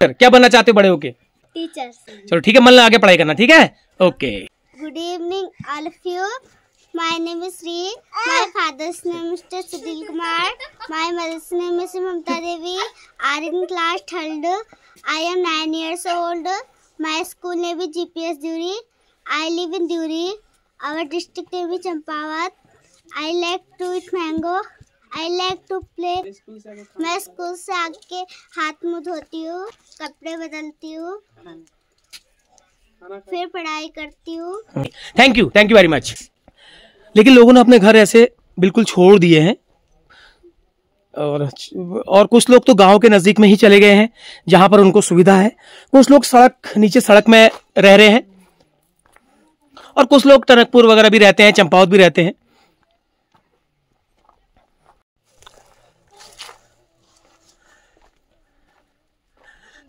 क्या बनना चाहते हो बड़े होके? Teachers. चलो ठीक है, मन लगा के पढ़ाई करना, ठीक है? Okay. Good evening, all of you. My name is Sri. My father's name is Mr. Sudhil Kumar. My mother's name is Mamta Devi. I am in class 3rd. I am 9 years old. My school name is GPS Duri. I live in Duri. Our district name is Champawat. I like to eat mango. I like to play. मैं स्कूल से आके हाथ मुंह धोती हूँ, कपड़े बदलती हूँ, फिर पढ़ाई करती हूँ। Thank you very much. लेकिन लोगों ने अपने घर ऐसे बिल्कुल छोड़ दिए हैं, और कुछ लोग तो गांव के नजदीक में ही चले गए हैं जहां पर उनको सुविधा है। कुछ लोग नीचे सड़क में रह रहे हैं, और कुछ लोग टनकपुर वगैरह भी रहते हैं, चंपावत भी रहते हैं।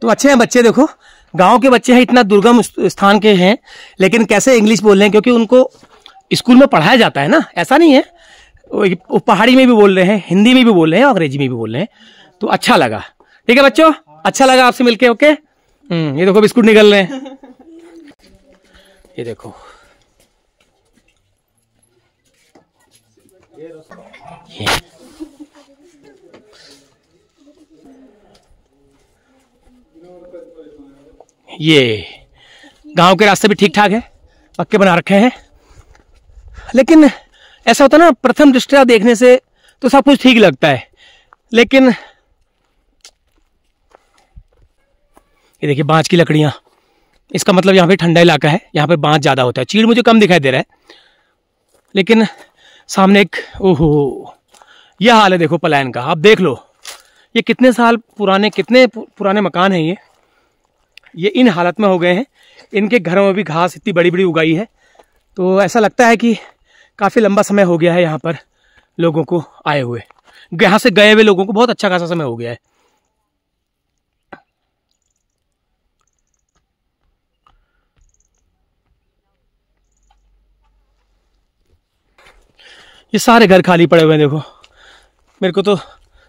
तो अच्छे हैं बच्चे, देखो गांव के बच्चे हैं, इतना दुर्गम स्थान के हैं, लेकिन कैसे इंग्लिश बोल रहे हैं, क्योंकि उनको स्कूल में पढ़ाया जाता है ना, ऐसा नहीं है। वो पहाड़ी में भी बोल रहे हैं, हिंदी में भी बोल रहे हैं, अंग्रेजी में भी बोल रहे हैं। तो अच्छा लगा। ठीक है बच्चों, अच्छा लगा आपसे मिलके। ओके। ये देखो बिस्कुट निकल रहे हैं, ये देखो। ये गांव के रास्ते भी ठीक ठाक है, पक्के बना रखे हैं। लेकिन ऐसा होता है ना, प्रथम दृष्टया देखने से तो सब कुछ ठीक लगता है, लेकिन ये देखिए बांस की लकड़ियां, इसका मतलब यहाँ पे ठंडा इलाका है, यहाँ पे बांस ज्यादा होता है। चीड़ मुझे कम दिखाई दे रहा है, लेकिन सामने एक, ओहो, यह हाल है देखो पलायन का। आप देख लो, ये कितने साल पुराने, कितने पुराने मकान हैं ये इन हालत में हो गए हैं। इनके घरों में भी घास इतनी बड़ी बड़ी उगाई है, तो ऐसा लगता है कि काफ़ी लंबा समय हो गया है यहाँ पर लोगों को आए हुए, यहाँ से गए हुए लोगों को बहुत अच्छा खासा समय हो गया है। ये सारे घर खाली पड़े हुए हैं, देखो मेरे को तो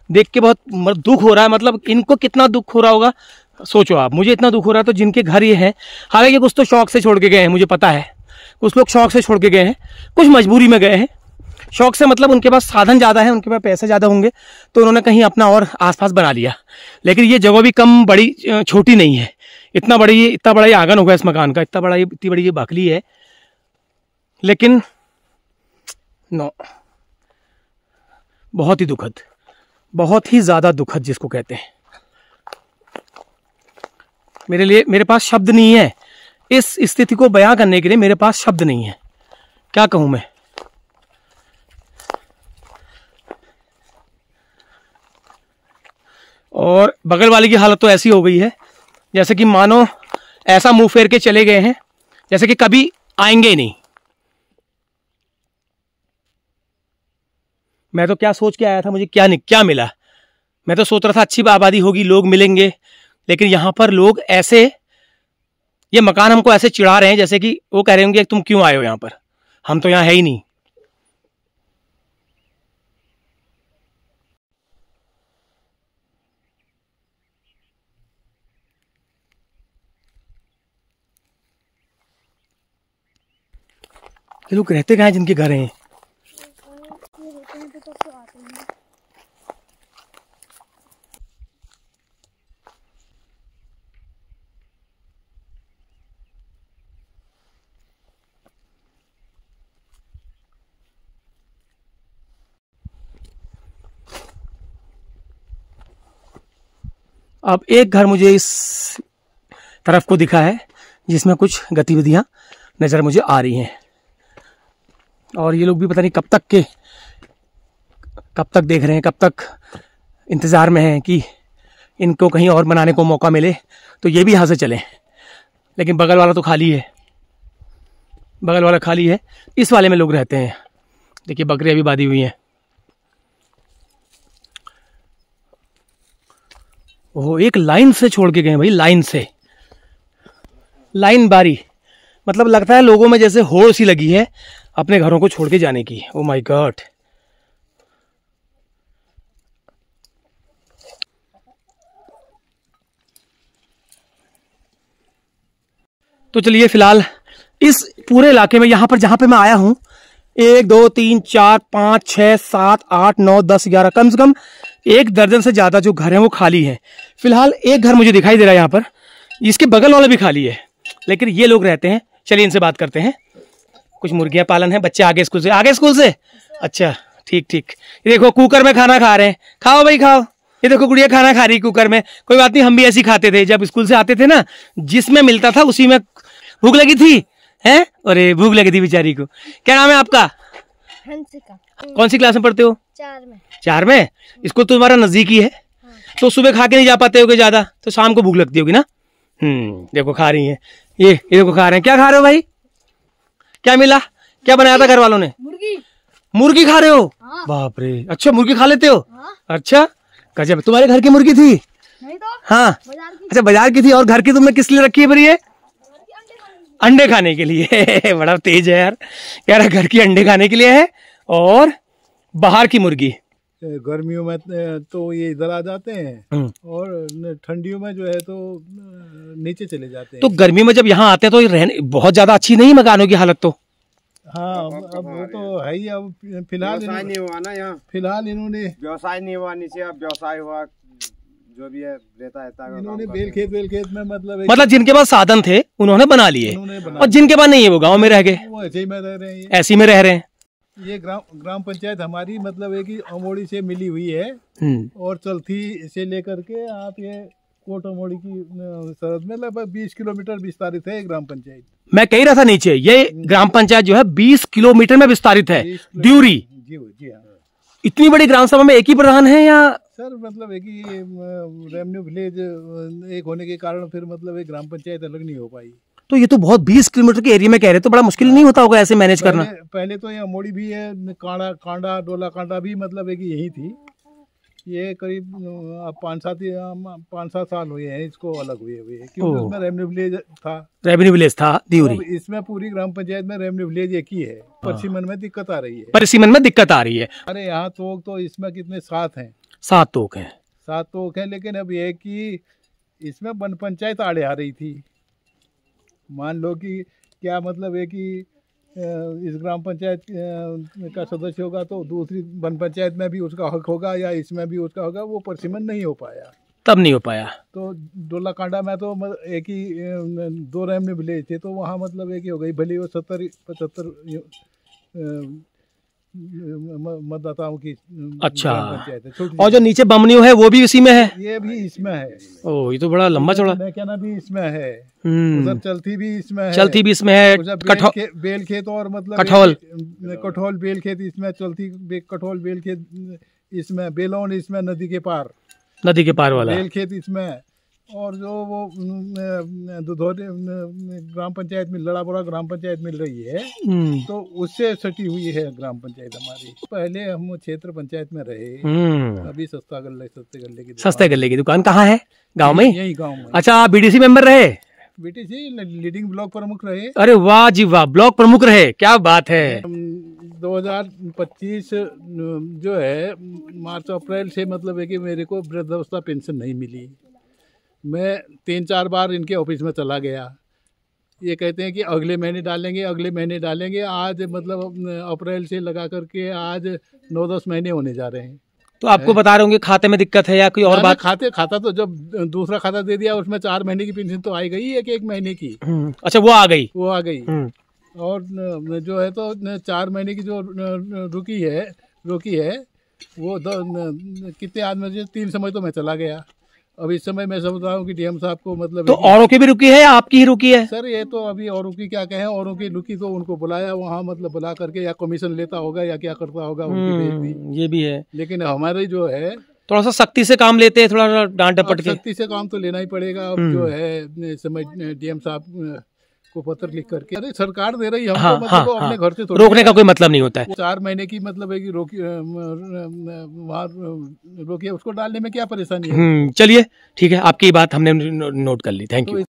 देख के बहुत दुख हो रहा है। मतलब इनको कितना दुख हो रहा होगा सोचो आप। मुझे इतना दुख हो रहा है तो जिनके घर ये हैं, हालांकि कुछ तो शौक से छोड़ के गए हैं, मुझे पता है कुछ लोग शौक से छोड़ के गए हैं, कुछ मजबूरी में गए हैं। शौक से मतलब उनके पास साधन ज़्यादा है, उनके पास पैसे ज़्यादा होंगे तो उन्होंने कहीं अपना और आसपास बना लिया। लेकिन ये जगह भी कम बड़ी छोटी नहीं है। इतना बड़ा ये आंगन होगा इस मकान का, इतनी बड़ी ये बाकली है। लेकिन नो, बहुत ही दुखद, बहुत ही ज़्यादा दुखद जिसको कहते हैं। मेरे पास शब्द नहीं है इस स्थिति को बयां करने के लिए, मेरे पास शब्द नहीं है। क्या कहूं मैं। और बगल वाले की हालत तो ऐसी हो गई है जैसे कि मानो ऐसा मुंह फेर के चले गए हैं जैसे कि कभी आएंगे ही नहीं। मैं तो क्या सोच के आया था, मुझे क्या मिला। मैं तो सोच रहा था अच्छी आबादी होगी, लोग मिलेंगे, लेकिन यहां पर लोग ऐसे, ये मकान हमको ऐसे चिढ़ा रहे हैं जैसे कि वो कह रहे होंगे तुम क्यों आए हो यहाँ पर, हम तो यहाँ है ही नहीं। ये लोग रहते कहाँ हैं जिनके घर हैं? अब एक घर मुझे इस तरफ को दिखा है जिसमें कुछ गतिविधियां नजर मुझे आ रही हैं, और ये लोग भी पता नहीं कब तक देख रहे हैं, कब तक इंतजार में हैं कि इनको कहीं और बनाने को मौका मिले तो ये भी यहाँ से चलें। लेकिन बगल वाला तो खाली है, बगल वाला खाली है, इस वाले में लोग रहते हैं। देखिए बकरियां भी बांधी हुई हैं। वो एक लाइन से छोड़ के गए भाई, लाइन से, लाइन बारी। मतलब लगता है लोगों में जैसे होड़ सी लगी है अपने घरों को छोड़ के जाने की। Oh my God. तो चलिए फिलहाल इस पूरे इलाके में यहाँ पर जहां पे मैं आया हूं 1 2 3 4 5 6 7 8 9 10 11 कम से कम 1 दर्जन से ज्यादा जो घर हैं वो खाली हैं। फिलहाल एक घर मुझे दिखाई दे रहा है यहाँ पर, इसके बगल वाला भी खाली है, लेकिन ये लोग रहते हैं। चलिए इनसे बात करते हैं। कुछ मुर्गियां पालन है, बच्चे आगे स्कूल से अच्छा ठीक। ये देखो कुकर में खाना खा रहे हैं, खाओ भाई खाओ। ये देखो गुड़िया खाना खा रही कुकर में। कोई बात नहीं, हम भी ऐसी खाते थे जब स्कूल से आते थे ना, जिसमें मिलता था उसी में भूख लगी थी हैं। अरे भूख लगी थी बेचारी को। क्या नाम है आपका? हंसिका। कौन सी क्लास में पढ़ते हो? 4 में। स्कूल तो तुम्हारा नजदीक ही है। तो सुबह खा के नहीं जा पाते होगे ज्यादा, तो शाम को भूख लगती होगी ना। देखो खा रही है, ये देखो खा रहे हैं। क्या खा रहे हो भाई? क्या मिला? क्या बनाया था घर वालों ने? मुर्गी खा रहे हो? हाँ। बाप रे, अच्छा मुर्गी खा लेते हो? हाँ। अच्छा गजब। तुम्हारे घर की मुर्गी थी? नहीं तो। हाँ अच्छा बाजार की थी। और घर की तुमने किस लिए रखी है फिर? ये अंडे खाने के लिए। बड़ा तेज है यार, कह रहा घर की अंडे खाने के लिए है। और बाहर की मुर्गी गर्मियों में तो ये इधर आ जाते हैं, और ठंडियों में जो है तो नीचे चले जाते हैं। तो गर्मी में जब यहाँ आते हैं तो रहने बहुत ज्यादा अच्छी नहीं मकानों की हालत तो। हाँ अब वो तो है ही। अब फिलहाल नहीं हुआ ना यहाँ, फिलहाल इन्होंने व्यवसाय नहीं हुआ, नीचे अब व्यवसाय हुआ, जो भी है रहता है। इन्होंने बेल खेत में मतलब जिनके पास साधन थे उन्होंने बना लिए, और जिनके पास नहीं है वो गाँव में रह गए, वो ऐसे ही में रह रहे हैं, ऐसे में रह रहे हैं। ये ग्राम पंचायत हमारी मतलब है कि अमोड़ी से मिली हुई है, और चलथी से लेकर के आप ये कोट अमोड़ी की सरहद में लगभग 20 किलोमीटर विस्तारित है ग्राम पंचायत। मैं कह रहा था नीचे ये ग्राम पंचायत जो है 20 किलोमीटर में विस्तारित है। ड्यूरी। जी हाँ। इतनी बड़ी ग्राम सभा में एक ही प्रधान है या? सर मतलब एक ही रेवेन्यू विलेज एक होने के कारण फिर मतलब एक ग्राम पंचायत अलग नहीं हो पाई। तो ये तो बहुत 20 किलोमीटर के एरिया में कह रहे, तो बड़ा मुश्किल नहीं होता होगा ऐसे मैनेज करना? पहले तो ये अमोड़ी भी है, कांडा डोला कांडा भी मतलब एक यही थी, ये करीब 5-7 साल हुए हैं इसको अलग हुए हुए, क्योंकि उसमें रेवेन्यू विलेज था दिउरी। इसमें पूरी ग्राम पंचायत में रेवेन्यू विलेज एक ही है। परसिमन में दिक्कत आ रही है। परसिमन में दिक्कत आ रही है। अरे यहाँ तो इसमें कितने 7 हैं। 7 तोक हैं। 7 तोक हैं, लेकिन अब ये कि इसमें वन पंचायत आड़े आ रही थी। मान लो कि क्या मतलब है कि इस ग्राम पंचायत का सदस्य होगा तो दूसरी वन पंचायत में भी उसका हक होगा या इसमें भी उसका होगा, वो परसिमन नहीं हो पाया। तब नहीं हो पाया। तो डोला कांडा में तो एक ही 2 रेवेन्यू विलेज थे, तो वहाँ मतलब एक ही हो गई, भले वो 70-75 मतदाताओं की अच्छा पंचायत है। और जो नीचे बमनियो है वो भी इसी में है? ये भी इसमें है। ओ, ये तो बड़ा लंबा चौड़ा। कहना भी इसमें है, उधर चलती भी इसमें है। चलती भी इसमें है। बेल खेत और मतलब कठौल बेल खेत इसमें, चलती कठौल बेल खेत इसमें, बेलोन इसमें नदी के पार वाला बेल खेत इसमें, और जो वो दुधौरी ग्राम पंचायत में लड़ापुरा ग्राम पंचायत मिल रही है, तो उससे सटी हुई है ग्राम पंचायत हमारी। पहले हम क्षेत्र पंचायत में रहे, अभी सस्ते गल्ले की दुकान कहाँ है? गांव में? यही गांव में। अच्छा, आप बीडीसी मेंबर रहे? बीडीसी लीडिंग ब्लॉक प्रमुख रहे। अरे वाह जी वाह, ब्लॉक प्रमुख रहे, क्या बात है। 2025 जो है मार्च-अप्रैल से मतलब है कि मेरे को वृद्धावस्था पेंशन नहीं मिली। मैं 3-4 बार इनके ऑफिस में चला गया। ये कहते हैं कि अगले महीने डालेंगे। आज मतलब अप्रैल से लगा करके आज 9-10 महीने होने जा रहे हैं। तो आपको बता रहे होंगे खाते में दिक्कत है या कोई और बात? खाता तो जब दूसरा खाता दे दिया उसमें 4 महीने की पेंशन तो आई गई, एक महीने की। अच्छा, वो आ गई। और जो है तो 4 महीने की जो रुकी है वो कितने आदमी 3 समय तो मैं चला गया। अब इस समय मैं समझ रहा हूँ कि डीएम साहब को मतलब तो औरों की भी रुकी है या आपकी ही रुकी है? सर ये तो अभी औरों की क्या कहें, औरों की रुकी तो उनको बुलाया वहाँ, मतलब बुला करके या कमीशन लेता होगा या क्या करता होगा, उनकी भेज दी। ये भी है, लेकिन हमारे जो है थोड़ा सा सख्ती से काम लेते हैं, थोड़ा डांट डपट के। सख्ती से काम तो लेना ही पड़ेगा। अब जो है समय डीएम साहब को पत्र लिख करके, अरे सरकार दे रही है हमको, मतलब अपने घर से रोकने का कोई मतलब नहीं होता है। 4 महीने की मतलब है कि रोकिए, उसको डालने में क्या परेशानी है। चलिए ठीक है, आपकी बात हमने नोट कर ली, थैंक यू।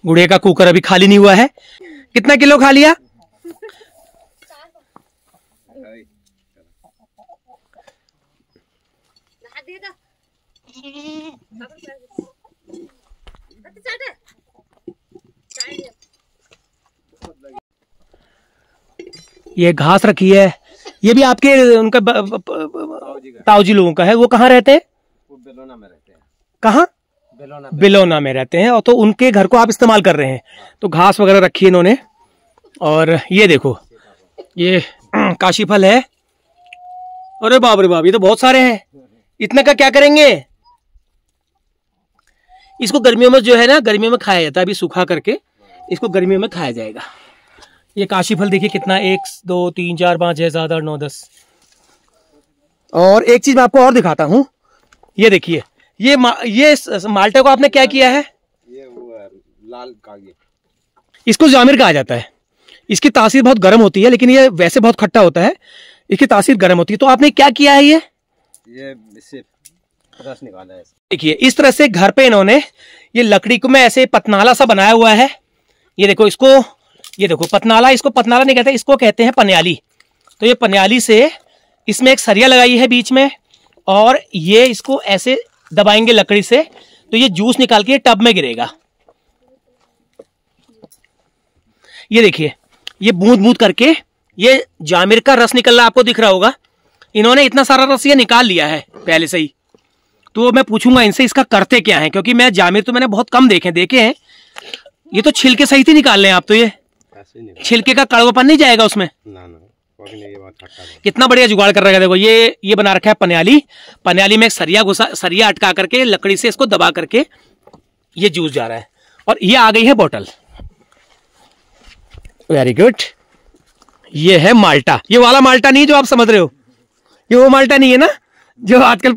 गुड़िया का कुकर अभी खाली नहीं हुआ है। कितना किलो खा लिया? ये घास रखी है, ये भी आपके उनका ताऊजी लोगों का है। वो कहाँ रहते हैं? वो बेलोना में रहते हैं। कहाँ? बेलोना में रहते हैं। और तो उनके घर को आप इस्तेमाल कर रहे हैं। तो घास वगैरह रखी है इन्होंने। और ये देखो, ये काशी फल है। अरे बाप रे बाप, ये तो बहुत सारे हैं। इतने का क्या करेंगे? इसको गर्मियों में जो है ना, गर्मियों में खाया जाता है। अभी सूखा करके इसको गर्मियों में खाया जाएगा। ये काशी फल देखिए कितना, 1 2 3 4 5 6 7 8 9 10। और एक चीज मैं आपको और दिखाता हूँ, ये देखिए, ये माल्टे को आपने क्या किया है? ये वो लाल कागज, इसको जामिर कहा जाता है। इसकी तासीर बहुत गर्म होती है, लेकिन ये वैसे बहुत खट्टा होता है। इसकी तासीर गर्म होती है। तो आपने क्या किया है? ये इससे रस निकाला है। देखिए इस तरह से घर पे इन्होंने ये लकड़ी को में ऐसे पतनाला सा बनाया हुआ है। ये देखो, इसको ये देखो पतनाला, इसको पतनाला नहीं कहते, इसको कहते हैं पन्याली। तो ये पन्याली से इसमें एक सरिया लगाई है बीच में, और ये इसको ऐसे दबाएंगे लकड़ी से, तो ये जूस निकाल के टब में गिरेगा। ये देखिए, ये बूंद बूंद करके ये जामिर का रस निकल रहा, आपको दिख रहा होगा। इन्होंने इतना सारा रस ये निकाल लिया है पहले से ही। तो मैं पूछूंगा इनसे इसका करते क्या है, क्योंकि मैं जामिर तो मैंने बहुत कम देखे हैं। ये तो छिलके सहित ही निकाल रहे हैं आप। तो ये छिलके का कड़वापन नहीं जाएगा उसमें? कितना बढ़िया जुगाड़ कर रखा है। देखो ये बना रखा है पन्याली। पन्याली में एक सरिया अटका करके लकड़ी से इसको दबा करके ये जूस जा रहा है। और ये आ गई है बोतल। Very good. ये है माल्टा। ये वाला माल्टा नहीं जो आप समझ रहे हो, ये वो माल्टा नहीं है ना जो आजकल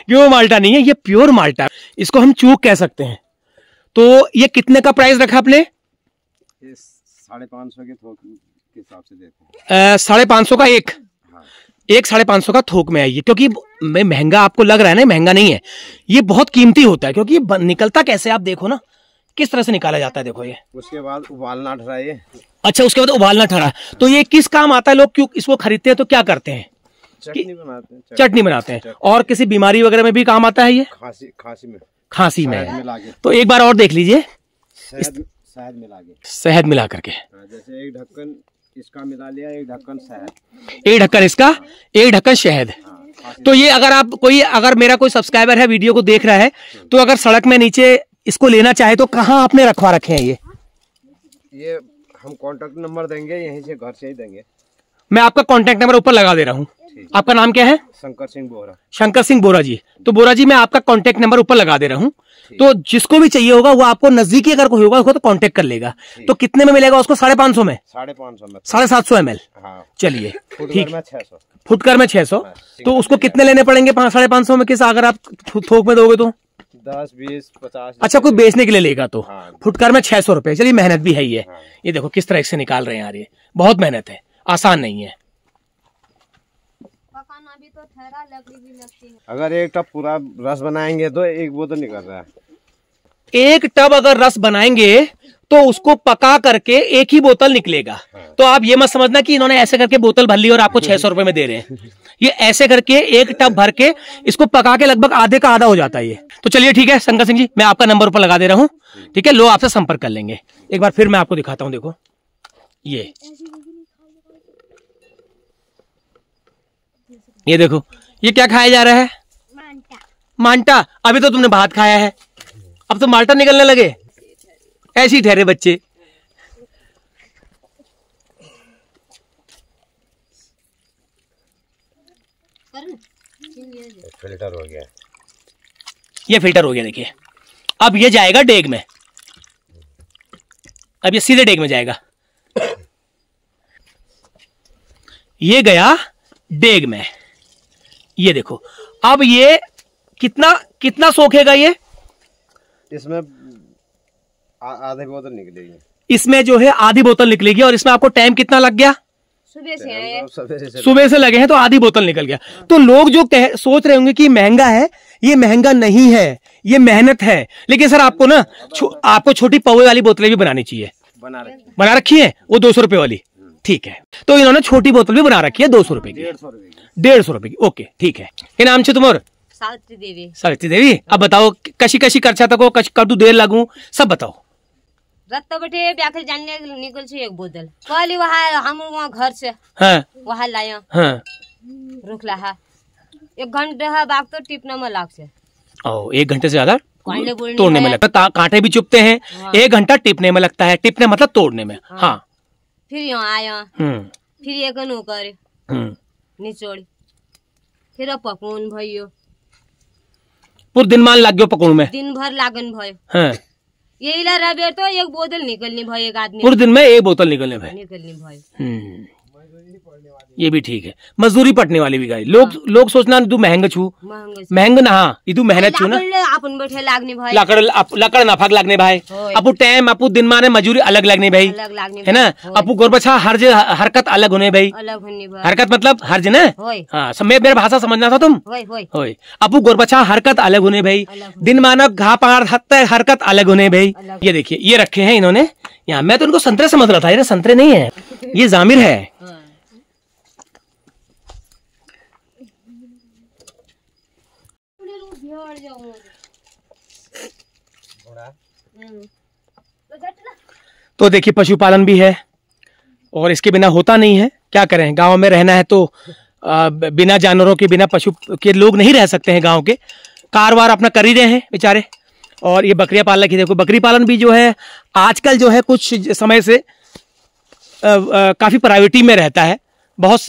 कि वो माल्टा नहीं है, ये प्योर माल्टा, इसको हम चूक कह सकते हैं। तो ये कितने का प्राइस रखा आपने? 550 के थोक के हिसाब से देते हैं। 550 का एक 550 का थोक में है ये, क्योंकि महंगा आपको लग रहा है ना, महंगा नहीं है, ये बहुत कीमती होता है, क्योंकि निकलता कैसे आप देखो ना, किस तरह से निकाला जाता है, देखो ये। उसके बाद उबालना ठहरा ये। अच्छा, उसके बाद उबालना ठहरा। तो ये किस काम आता है? लोग क्यों इसको खरीदते हैं, तो क्या करते हैं? चटनी बनाते हैं। चटनी बनाते हैं। और किसी बीमारी वगैरह में भी काम आता है ये? खांसी में। तो एक बार और देख लीजिए, शहद मिला करके, जैसे एक ढक्कन इसका मिला लिया, एक ढक्कन शहद, एक ढक्कन इसका, एक ढक्कन शहद। तो ये अगर मेरा कोई सब्सक्राइबर है, वीडियो को देख रहा है, तो अगर सड़क में नीचे इसको लेना चाहे तो कहाँ आपने रखवा रखे हैं ये हम कांटेक्ट नंबर देंगे, यहीं से घर से ही देंगे। मैं आपका कांटेक्ट नंबर ऊपर लगा दे रहा हूँ। आपका नाम क्या है? शंकर सिंह बोरा। शंकर सिंह बोरा जी। तो बोरा जी, मैं आपका कांटेक्ट नंबर ऊपर लगा दे रहा हूँ, तो जिसको भी चाहिए होगा वो आपको नजदीकी अगर कोई होगा उसको तो कांटेक्ट कर लेगा। तो कितने में मिलेगा उसको? 550 में, 750 ml। चलिए ठीक, फुटकर में 600। तो उसको कितने लेने पड़ेंगे 550 में? किस अगर आप थोक में दोगे तो 10, 20, 50। अच्छा, कोई बेचने के लिए लेगा तो फुटकर में 600 रुपए। चलिए, मेहनत भी है ये। ये देखो किस तरह से निकाल रहे हैं यार, ये बहुत मेहनत है, आसान नहीं है। भी तो ठहरा, लकड़ी भी लगती है। अगर एक टब पूरा रस बनाएंगे तो एक बोतल निकल रहा है। एक टब अगर रस बनाएंगे तो उसको पका करके एक ही बोतल निकलेगा। तो आप ये मत समझना कि इन्होंने ऐसे करके बोतल भर ली और आपको 600 रुपए में दे रहे हैं। ये ऐसे करके एक टब भर के इसको पका के लगभग आधे का आधा हो जाता है ये। तो चलिए ठीक है शंकर सिंह जी, मैं आपका नंबर ऊपर लगा दे रहा हूँ, ठीक है, लोग आपसे संपर्क कर लेंगे। एक बार फिर मैं आपको दिखाता हूँ, देखो ये देखो, ये क्या खाया जा रहा है? माल्टा। अभी तो तुमने भात खाया है, अब तो माल्टा निकलने लगे। ऐसे ही ठहरे बच्चे। फिल्टर हो गया, ये फिल्टर हो गया। देखिए, अब ये जाएगा डेग में, अब ये सीधे डेग में जाएगा। ये गया डेग में, ये देखो। अब ये कितना सोखेगा ये? इसमें आधी बोतल निकलेगी, इसमें जो है आधी बोतल निकलेगी। और इसमें आपको टाइम कितना लग गया? सुबह से लगे हैं तो आधी बोतल निकल गया। तो लोग जो सोच रहे होंगे कि महंगा है, ये महंगा नहीं है, ये मेहनत है। लेकिन सर आपको ना आपको छोटी पौवे वाली बोतलें भी बनानी चाहिए। बना रखी है वो 200 रुपए वाली, ठीक है। तो इन्होंने छोटी बोतल भी बना रखी है 200 रुपए की, 150 रुपए की। ओके ठीक है। क्या नाम है तुम्हारा? सावित्री देवी। सावित्री देवी, अब बताओ कशी कशी करछा तको कटू देर लागू सब बताओ। रत्त बैठे ब्याखल जानने निकल से एक बोतल पहले हम वहाँ घर से वहाँ लाया, रुक रहा 1 घंटा बाग तो टिपना में लाग से। 1 घंटे से ज्यादा तोड़ने में लगता है, कांटे भी चुभते हैं। 1 घंटा टिपने में लगता है, टिपने मतलब तोड़ने में। हाँ, फिर यहाँ आया, फिर एक करे निचोड़, फिर पकौन भयो, पूरा दिन मान लाग गयो पकौन में, दिन भर लागन भयो। यही ला रबेर तो 1 बोतल निकलनी भाई, एक आदमी पूरे दिन में 1 बोतल निकलने भाई। ये भी ठीक है, मजदूरी पटने वाली भी गाय। लोग सोचना तू महंगा छू, महंग ना, ये तू मेहनत छू ना, अपन बैठे लागने भाई, लकड़ नफक लागने भाई, अपू टाइम अपू दिन माने मजूरी अलग लगने भाई, है ना। अपू गोरबछा हर हरकत अलग होने भाई, हरकत मतलब हर्ज ना। हाँ, मेरा भाषा समझना था तुम। अपू गोरबछा हरकत अलग होने भाई, दिन मानव घा पहाड़ हरकत अलग होने भाई। ये देखिए, ये रखे हैं इन्होंने यहाँ। मैं तो इनको संतरे समझ रहा था, ये संतरे नहीं है, ये जामिर है। तो देखिए, पशुपालन भी है और इसके बिना होता नहीं है। क्या करें, गांव में रहना है तो बिना जानवरों के, बिना पशु के लोग नहीं रह सकते हैं। गांव के कारोबार अपना कर ही रहे हैं बेचारे। और ये बकरियां पालने की, देखो बकरी पालन भी जो है आजकल जो है कुछ समय से काफी प्रायोरिटी में रहता है। बहुत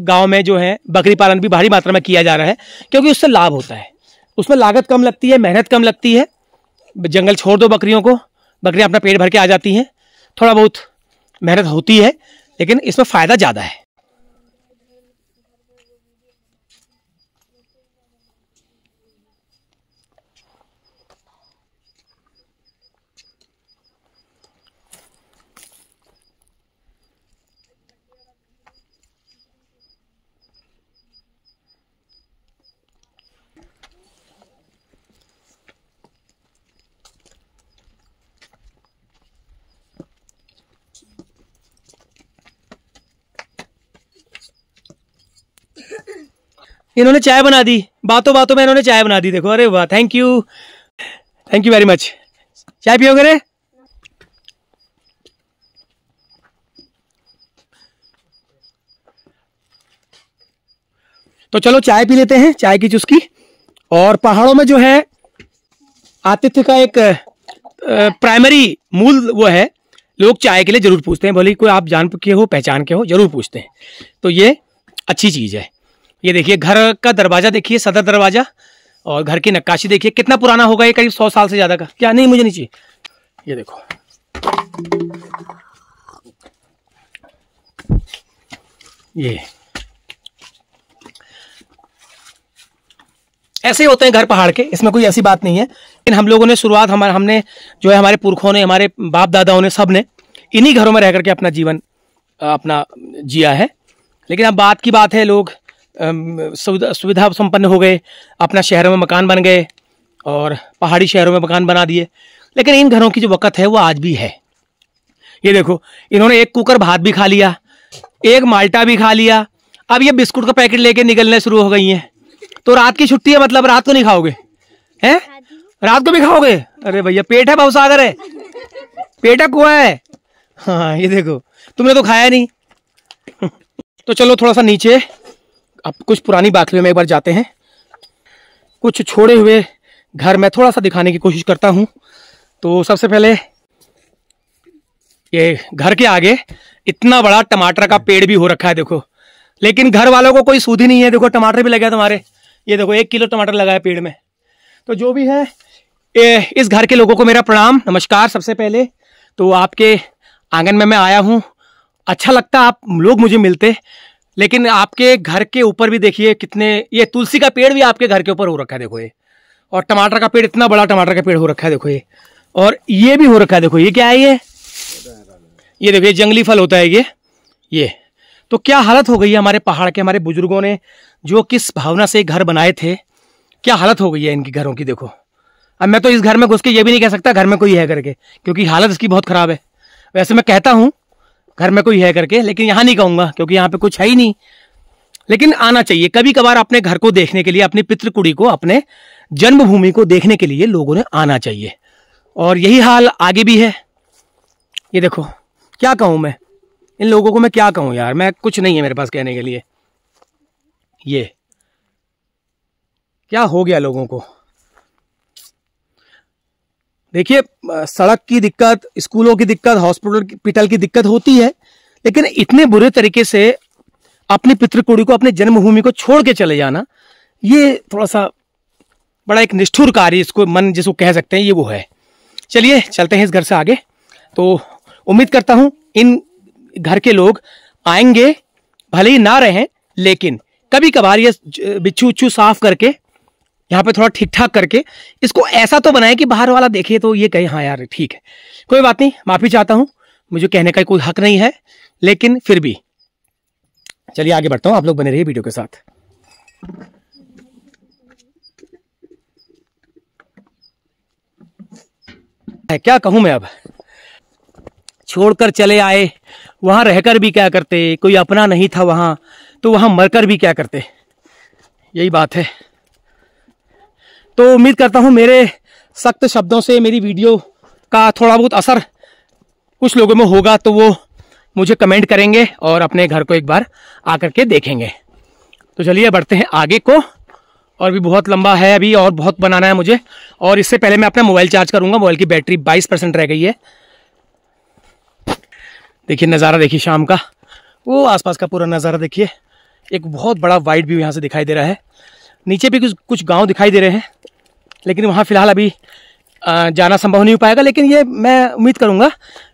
गांव में जो है बकरी पालन भी भारी मात्रा में किया जा रहा है, क्योंकि उससे लाभ होता है, उसमें लागत कम लगती है, मेहनत कम लगती है। जंगल छोड़ दो बकरियों को, बकरियां अपना पेट भर के आ जाती हैं। थोड़ा बहुत मेहनत होती है, लेकिन इसमें फायदा ज्यादा है। इन्होंने चाय बना दी, बातों बातों में इन्होंने चाय बना दी, देखो। अरे वाह, थैंक यू वेरी मच। चाय पियोगे रे? तो चलो चाय पी लेते हैं, चाय की चुस्की। और पहाड़ों में जो है आतिथ्य का एक प्राइमरी मूल वो है, लोग चाय के लिए जरूर पूछते हैं, भले कोई आप जान के हो पहचान के हो, जरूर पूछते हैं। तो ये अच्छी चीज है। ये देखिए घर का दरवाजा देखिए, सदर दरवाजा, और घर की नक्काशी देखिए, कितना पुराना होगा ये, करीब 100 साल से ज्यादा का। क्या नहीं, मुझे नहीं चाहिए। ये देखो, ये ऐसे ही होते हैं घर पहाड़ के, इसमें कोई ऐसी बात नहीं है। लेकिन हम लोगों ने शुरुआत हमने जो है, हमारे पुरखों ने, हमारे बाप दादाओं ने, सब ने इन्हीं घरों में रह करके अपना जीवन अपना जिया है। लेकिन अब बात की बात है, लोग सुविधा संपन्न हो गए, अपना शहरों में मकान बन गए और पहाड़ी शहरों में मकान बना दिए। लेकिन इन घरों की जो वक़्त है वो आज भी है। ये देखो, इन्होंने एक कुकर भात भी खा लिया, एक माल्टा भी खा लिया, अब ये बिस्कुट का पैकेट लेके निकलने शुरू हो गई हैं। तो रात की छुट्टी है, मतलब रात को नहीं खाओगे हैं? रात को भी खाओगे? अरे भैया, पेट है भवसागर है, पेट है कुआं है। हाँ, ये देखो, तुमने तो खाया नहीं। तो चलो थोड़ा सा नीचे अब कुछ पुरानी बाखलियों में एक बार जाते हैं। कुछ छोड़े हुए घर मैं थोड़ा सा दिखाने की कोशिश करता हूँ। तो सबसे पहले ये घर के आगे इतना बड़ा टमाटर का पेड़ भी हो रखा है, देखो। लेकिन घर वालों को कोई सूद ही नहीं है। देखो, टमाटर भी लगे तुम्हारे, ये देखो 1 किलो टमाटर लगा है पेड़ में। तो जो भी है, इस घर के लोगों को मेरा प्रणाम, नमस्कार। सबसे पहले तो आपके आंगन में मैं आया हूँ, अच्छा लगता आप लोग मुझे मिलते। लेकिन आपके घर के ऊपर भी देखिए कितने, ये तुलसी का पेड़ भी आपके घर के ऊपर हो रखा है, देखो ये। और टमाटर का पेड़, इतना बड़ा टमाटर का पेड़ हो रखा है, देखो ये। और ये भी हो रखा है, देखो ये क्या है, ये देखो, ये जंगली फल होता है ये। तो क्या हालत हो गई है हमारे पहाड़ के, हमारे बुजुर्गों ने जो किस भावना से घर बनाए थे, क्या हालत हो गई है इनकी घरों की, देखो। अब मैं तो इस घर में घुस के ये भी नहीं कह सकता घर में कोई है करके, क्योंकि हालत इसकी बहुत खराब है। वैसे मैं कहता हूँ घर में कोई है करके, लेकिन यहाँ नहीं कहूँगा क्योंकि यहाँ पे कुछ है ही नहीं। लेकिन आना चाहिए कभी कभार अपने घर को देखने के लिए, अपनी पितृकुड़ी को, अपने जन्मभूमि को देखने के लिए लोगों ने आना चाहिए। और यही हाल आगे भी है। ये देखो, क्या कहूँ मैं इन लोगों को, मैं क्या कहूँ यार, मैं कुछ नहीं है मेरे पास कहने के लिए। ये क्या हो गया लोगों को। देखिए, सड़क की दिक्कत, स्कूलों की दिक्कत, हॉस्पिटल की दिक्कत होती है, लेकिन इतने बुरे तरीके से अपनी पितृकुड़ी को, अपनी जन्मभूमि को छोड़ के चले जाना, ये थोड़ा सा बड़ा एक निष्ठुर कार्य, इसको मन जिसको कह सकते हैं, ये वो है। चलिए चलते हैं इस घर से आगे। तो उम्मीद करता हूं इन घर के लोग आएंगे, भले ही ना रहें, लेकिन कभी कभार ये बिच्छू उच्छू साफ करके, यहाँ पे थोड़ा ठीक ठाक करके इसको ऐसा तो बनाए कि बाहर वाला देखे तो ये कहे हाँ यार ठीक है। कोई बात नहीं, माफी चाहता हूं, मुझे कहने का कोई हक नहीं है, लेकिन फिर भी चलिए आगे बढ़ता हूं। आप लोग बने रहिए वीडियो के साथ। क्या कहूं मैं, अब छोड़कर चले आए, वहां रहकर भी क्या करते, कोई अपना नहीं था वहां, तो वहां मरकर भी क्या करते, यही बात है। तो उम्मीद करता हूं मेरे सख्त शब्दों से मेरी वीडियो का थोड़ा बहुत असर कुछ लोगों में होगा, तो वो मुझे कमेंट करेंगे और अपने घर को एक बार आकर के देखेंगे। तो चलिए बढ़ते हैं आगे को, और भी बहुत लंबा है अभी, और बहुत बनाना है मुझे। और इससे पहले मैं अपना मोबाइल चार्ज करूंगा, मोबाइल की बैटरी 22% रह गई है। देखिए नज़ारा, देखिए शाम का, वो आसपास का पूरा नज़ारा देखिए। एक बहुत बड़ा वाइड व्यू यहाँ से दिखाई दे रहा है। नीचे भी कुछ गांव दिखाई दे रहे हैं, लेकिन वहाँ फिलहाल अभी जाना संभव नहीं हो पाएगा। लेकिन ये मैं उम्मीद करूँगा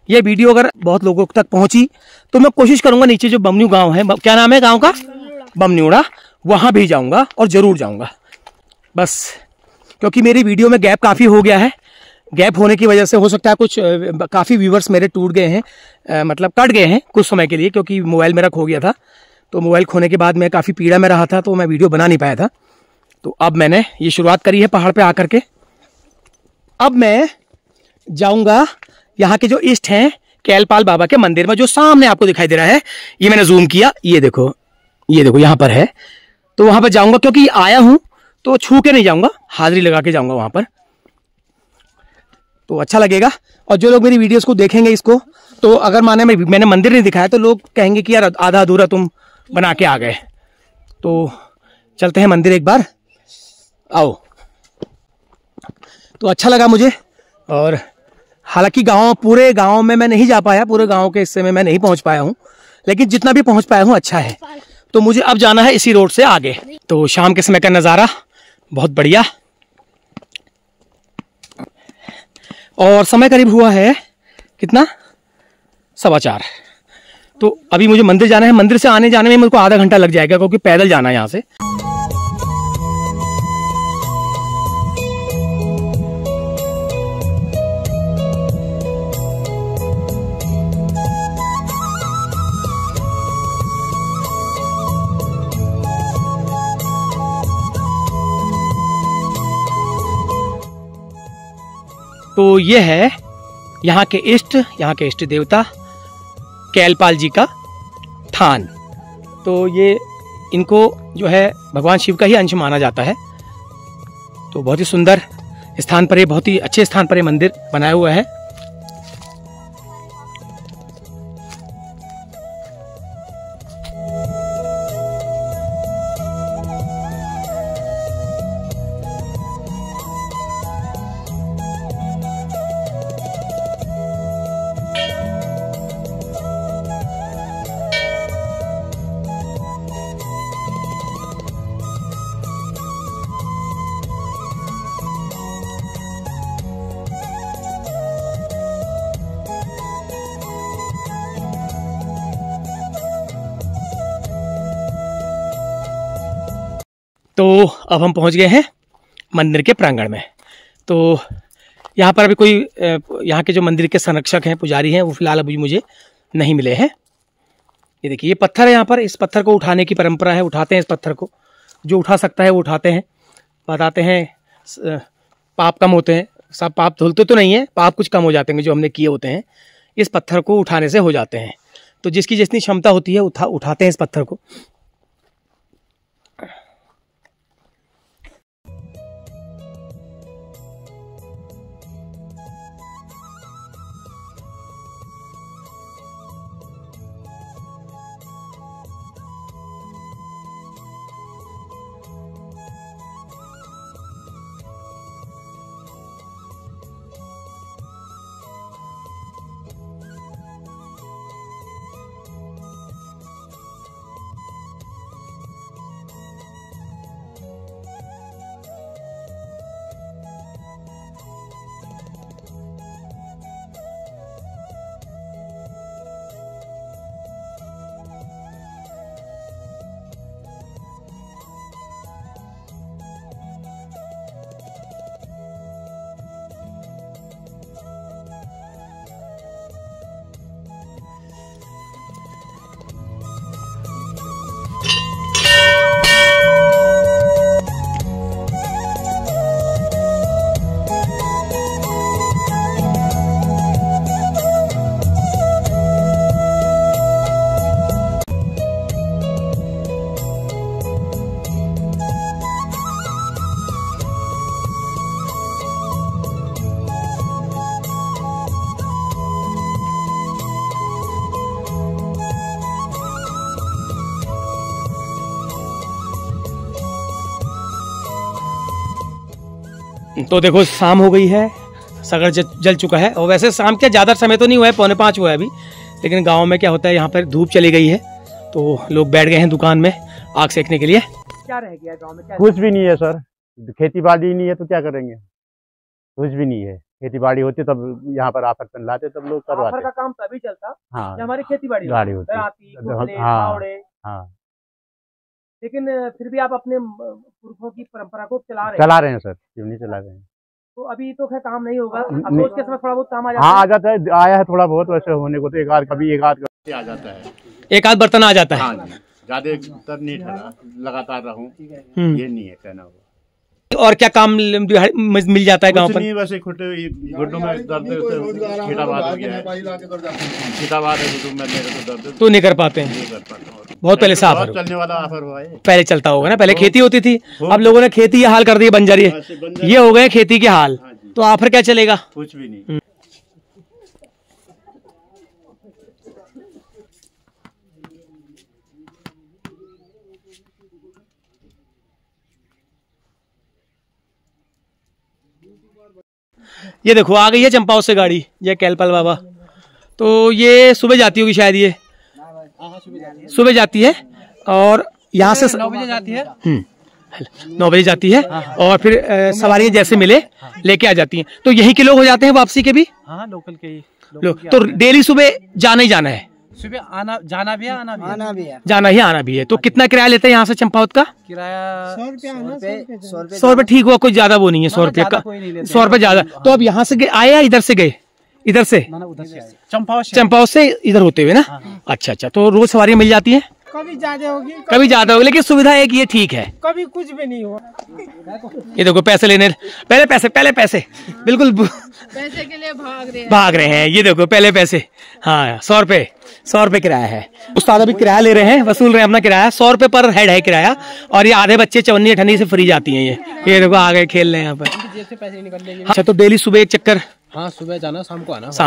ये वीडियो अगर बहुत लोगों तक पहुँची तो मैं कोशिश करूँगा नीचे जो बमन्यू गाँव है, क्या नाम है गाँव का, बमन्यूड़ा, वहाँ भी जाऊँगा और ज़रूर जाऊँगा। बस क्योंकि मेरी वीडियो में गैप काफ़ी हो गया है, गैप होने की वजह से हो सकता है कुछ काफ़ी व्यूवर्स मेरे टूट गए हैं, मतलब कट गए हैं कुछ समय के लिए, क्योंकि मोबाइल मेरा खो गया था। तो मोबाइल खोने के बाद मैं काफ़ी पीड़ा में रहा था, तो मैं वीडियो बना नहीं पाया था। तो अब मैंने ये शुरुआत करी है पहाड़ पे आकर के। अब मैं जाऊंगा यहाँ के जो इष्ट हैं कैलपाल बाबा के मंदिर में, जो सामने आपको दिखाई दे रहा है। ये मैंने जूम किया, ये देखो यहाँ पर है। तो वहां पर जाऊंगा, क्योंकि आया हूं तो छू के नहीं जाऊंगा, हाजिरी लगा के जाऊंगा वहां पर, तो अच्छा लगेगा। और जो लोग मेरी वीडियोस को देखेंगे इसको, तो अगर मैंने मंदिर नहीं दिखाया तो लोग कहेंगे कि यार आधा अधूरा तुम बना के आ गए। तो चलते हैं मंदिर एक बार, आओ। तो अच्छा लगा मुझे। और हालांकि पूरे गांव में मैं नहीं जा पाया, पूरे गांव के हिस्से में मैं नहीं पहुंच पाया हूं, लेकिन जितना भी पहुंच पाया हूं अच्छा है। तो मुझे अब जाना है इसी रोड से आगे। तो शाम के समय का नज़ारा बहुत बढ़िया, और समय करीब हुआ है कितना, 4:15। तो अभी मुझे मंदिर जाना है। मंदिर से आने जाने में मुझको आधा घंटा लग जाएगा, क्योंकि पैदल जाना है यहाँ से। तो ये है यहाँ के इष्ट देवता कैलपाल जी का थान। तो ये इनको जो है भगवान शिव का ही अंश माना जाता है। तो बहुत ही सुंदर स्थान पर, बहुत ही अच्छे स्थान पर ये मंदिर बनाया हुआ है। तो अब हम पहुंच गए हैं मंदिर के प्रांगण में। तो यहाँ पर अभी कोई यहाँ के जो मंदिर के संरक्षक हैं, पुजारी हैं, वो फिलहाल अभी मुझे नहीं मिले हैं। ये देखिए, ये पत्थर है यहाँ पर, इस पत्थर को उठाने की परंपरा है, उठाते हैं इस पत्थर को, जो उठा सकता है वो उठाते हैं। बताते हैं पाप कम होते हैं, सब पाप धुलते तो नहीं है, पाप कुछ कम हो जाते हैं जो हमने किए होते हैं, इस पत्थर को उठाने से हो जाते हैं। तो जिसकी जितनी क्षमता होती है उठाते हैं इस पत्थर को। तो देखो शाम हो गई है, सगड़ जल चुका है। और वैसे शाम क्या ज़्यादा समय तो नहीं हुआ है, 4:45 हुआ है अभी, लेकिन गांव में क्या होता है, यहाँ पर धूप चली गई है तो लोग बैठ गए हैं दुकान में आग सेकने के लिए। क्या रह गया गांव में? कुछ भी नहीं है सर, खेती बाड़ी नहीं है तो क्या करेंगे, कुछ भी नहीं है। खेती बाड़ी होती तब यहाँ पर आफत पन लाते, तब लोग करवाते। का काम तभी चलता हाँ, हमारी खेती बाड़ी होती। हाँ, लेकिन फिर भी आप अपने पुरखों की परंपरा को चला रहे हैं सर, क्यों नहीं चला रहे हैं। तो अभी तो खैर काम नहीं होगा, अफसोस के समय थोड़ा बहुत काम आ जाता है। हाँ, आ जाता है, आया है थोड़ा बहुत, वैसे होने को तो एक आध आ जाता है, एक आध बर्तन आ जाता है। हाँ, ज्यादा नहीं ठहरा, लगातार रहूं, ये नहीं है कहना हुआ। और क्या काम मिल जाता है गांव पर? नहीं, वैसे घुटनों में दर्द, छीटाबाद हो गया है, छीटाबाद है घुटनों में, मेरे को दर्द तो नहीं कर पाते हैं। बहुत पहले से ऑफर चलने वाला ऑफर हुआ है। पहले चलता होगा ना, पहले खेती होती थी, अब लोगों ने खेती ये हाल कर दी, बंजर ये हो गए खेती के हाल, तो ऑफर क्या चलेगा, कुछ भी नहीं। ये देखो आ गई है चंपाओ से गाड़ी, ये कैलपल बाबा, तो ये सुबह जाती होगी शायद, ये सुबह जाती है और यहाँ से 9 बजे जाती है। 9 बजे जाती है और फिर सवारियां जैसे मिले लेके आ जाती हैं। तो यही के लोग हो जाते हैं वापसी के भी? हाँ, लोकल के ही लोग। तो डेली सुबह जाना ही जाना है? सुबह आना जाना भी है, आना भी है। जाना ही आना भी है। तो कितना किराया लेते हैं यहाँ से चंपावत का? किराया 100 रुपये ठीक हुआ, कोई ज्यादा वो नहीं है, 100 रुपये का, 100 रुपये ज्यादा। तो अब यहाँ से आए या इधर से गए? इधर से चंपावत से इधर होते हुए ना। अच्छा, तो रोज सवारी मिल जाती है? कभी ज्यादा होगी, कभी ज्यादा होगी, लेकिन सुविधा एक ये ठीक है, कभी कुछ भी नहीं हुआ। ये देखो पैसे लेने, पहले पैसे बिल्कुल पैसे के लिए भाग रहे हैं। ये देखो पहले पैसे, हाँ 100 रुपये किराया है। उस्ताद अभी किराया ले रहे हैं, वसूल रहे हैं अपना किराया, 100 रुपये पर हेड है किराया। और ये आधे बच्चे चवन्नी अठन्नी से फ्री जाती हैं, ये देखो आ गए खेल रहे हैं यहाँ पर। अच्छा, तो डेली सुबह एक चक्कर? हाँ, सुबह जाना, शाम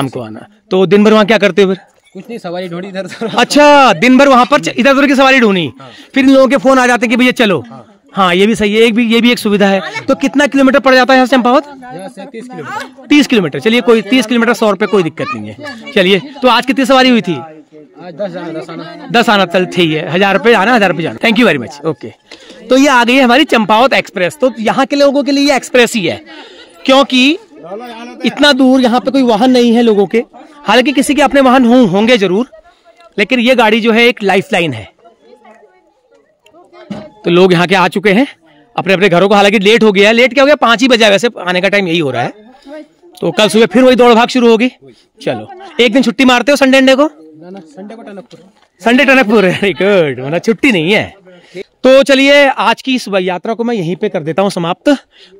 को आना। तो दिन भर वहाँ क्या करते हो फिर? कुछ नहीं, सवारी ढूंढी इधर उधर। अच्छा, दिन भर वहाँ पर इधर उधर की सवारी ढूंढी, फिर इन लोगों के फोन आ जाते हैं कि भैया चलो। हाँ, ये भी सही है, ये भी एक सुविधा है। तो कितना किलोमीटर पड़ जाता है यहाँ से चंपावत? 30 किलोमीटर। चलिए, कोई 30 किलोमीटर 100 रुपये, कोई दिक्कत नहीं है। चलिए, तो आज कितनी सवारी हुई थी? 10 आना। चल ठीक है, 1000 रुपये आना, 1000 रुपये जाना। Thank you very much. Okay, तो ये आ गई है हमारी चंपावत एक्सप्रेस। तो यहाँ के लोगों के लिए ये एक्सप्रेस ही है, क्योंकि इतना दूर यहाँ पे कोई वाहन नहीं है लोगों के। हालांकि किसी के अपने वाहन होंगे जरूर, लेकिन ये गाड़ी जो है एक लाइफलाइन है। तो लोग यहाँ के आ चुके हैं अपने अपने घरों को। हालांकि लेट हो गया है, लेट क्या हो गया, 5 ही बजा, वैसे आने का टाइम यही हो रहा है। तो कल सुबह फिर वही दौड़ भाग शुरू होगी। चलो, एक दिन छुट्टी मारते हो संडे को? संडे टनकपुर, वेरी गुड, मतलब छुट्टी नहीं है। तो चलिए, आज की इस यात्रा को मैं यहीं पे कर देता हूँ समाप्त।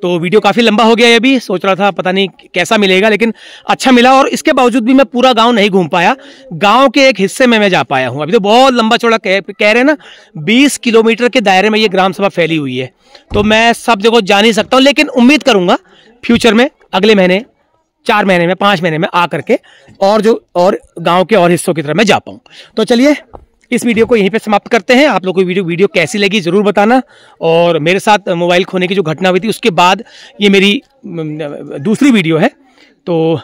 तो वीडियो काफी लंबा हो गया, ये भी सोच रहा था पता नहीं कैसा मिलेगा, लेकिन अच्छा मिला। और इसके बावजूद भी मैं पूरा गांव नहीं घूम पाया, गांव के एक हिस्से में मैं जा पाया हूँ। अभी तो बहुत लंबा चौड़ा कह रहे हैं ना, 20 किलोमीटर के दायरे में ये ग्राम सभा फैली हुई है। तो मैं सब जगह जा नहीं सकता हूँ, लेकिन उम्मीद करूंगा फ्यूचर में, अगले महीने, 4 महीने में, 5 महीने में आ करके और गाँव के और हिस्सों की तरफ मैं जा पाऊँ। तो चलिए, इस वीडियो को यहीं पे समाप्त करते हैं। आप लोगों को वीडियो कैसी लगी जरूर बताना। और मेरे साथ मोबाइल खोने की जो घटना हुई थी, उसके बाद ये मेरी दूसरी वीडियो है। तो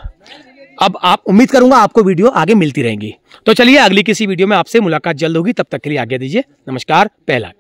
अब आप उम्मीद करूंगा आपको वीडियो आगे मिलती रहेंगी। तो चलिए, अगली किसी वीडियो में आपसे मुलाकात जल्द होगी। तब तक के लिए आज्ञा दीजिए। नमस्कार। पहला।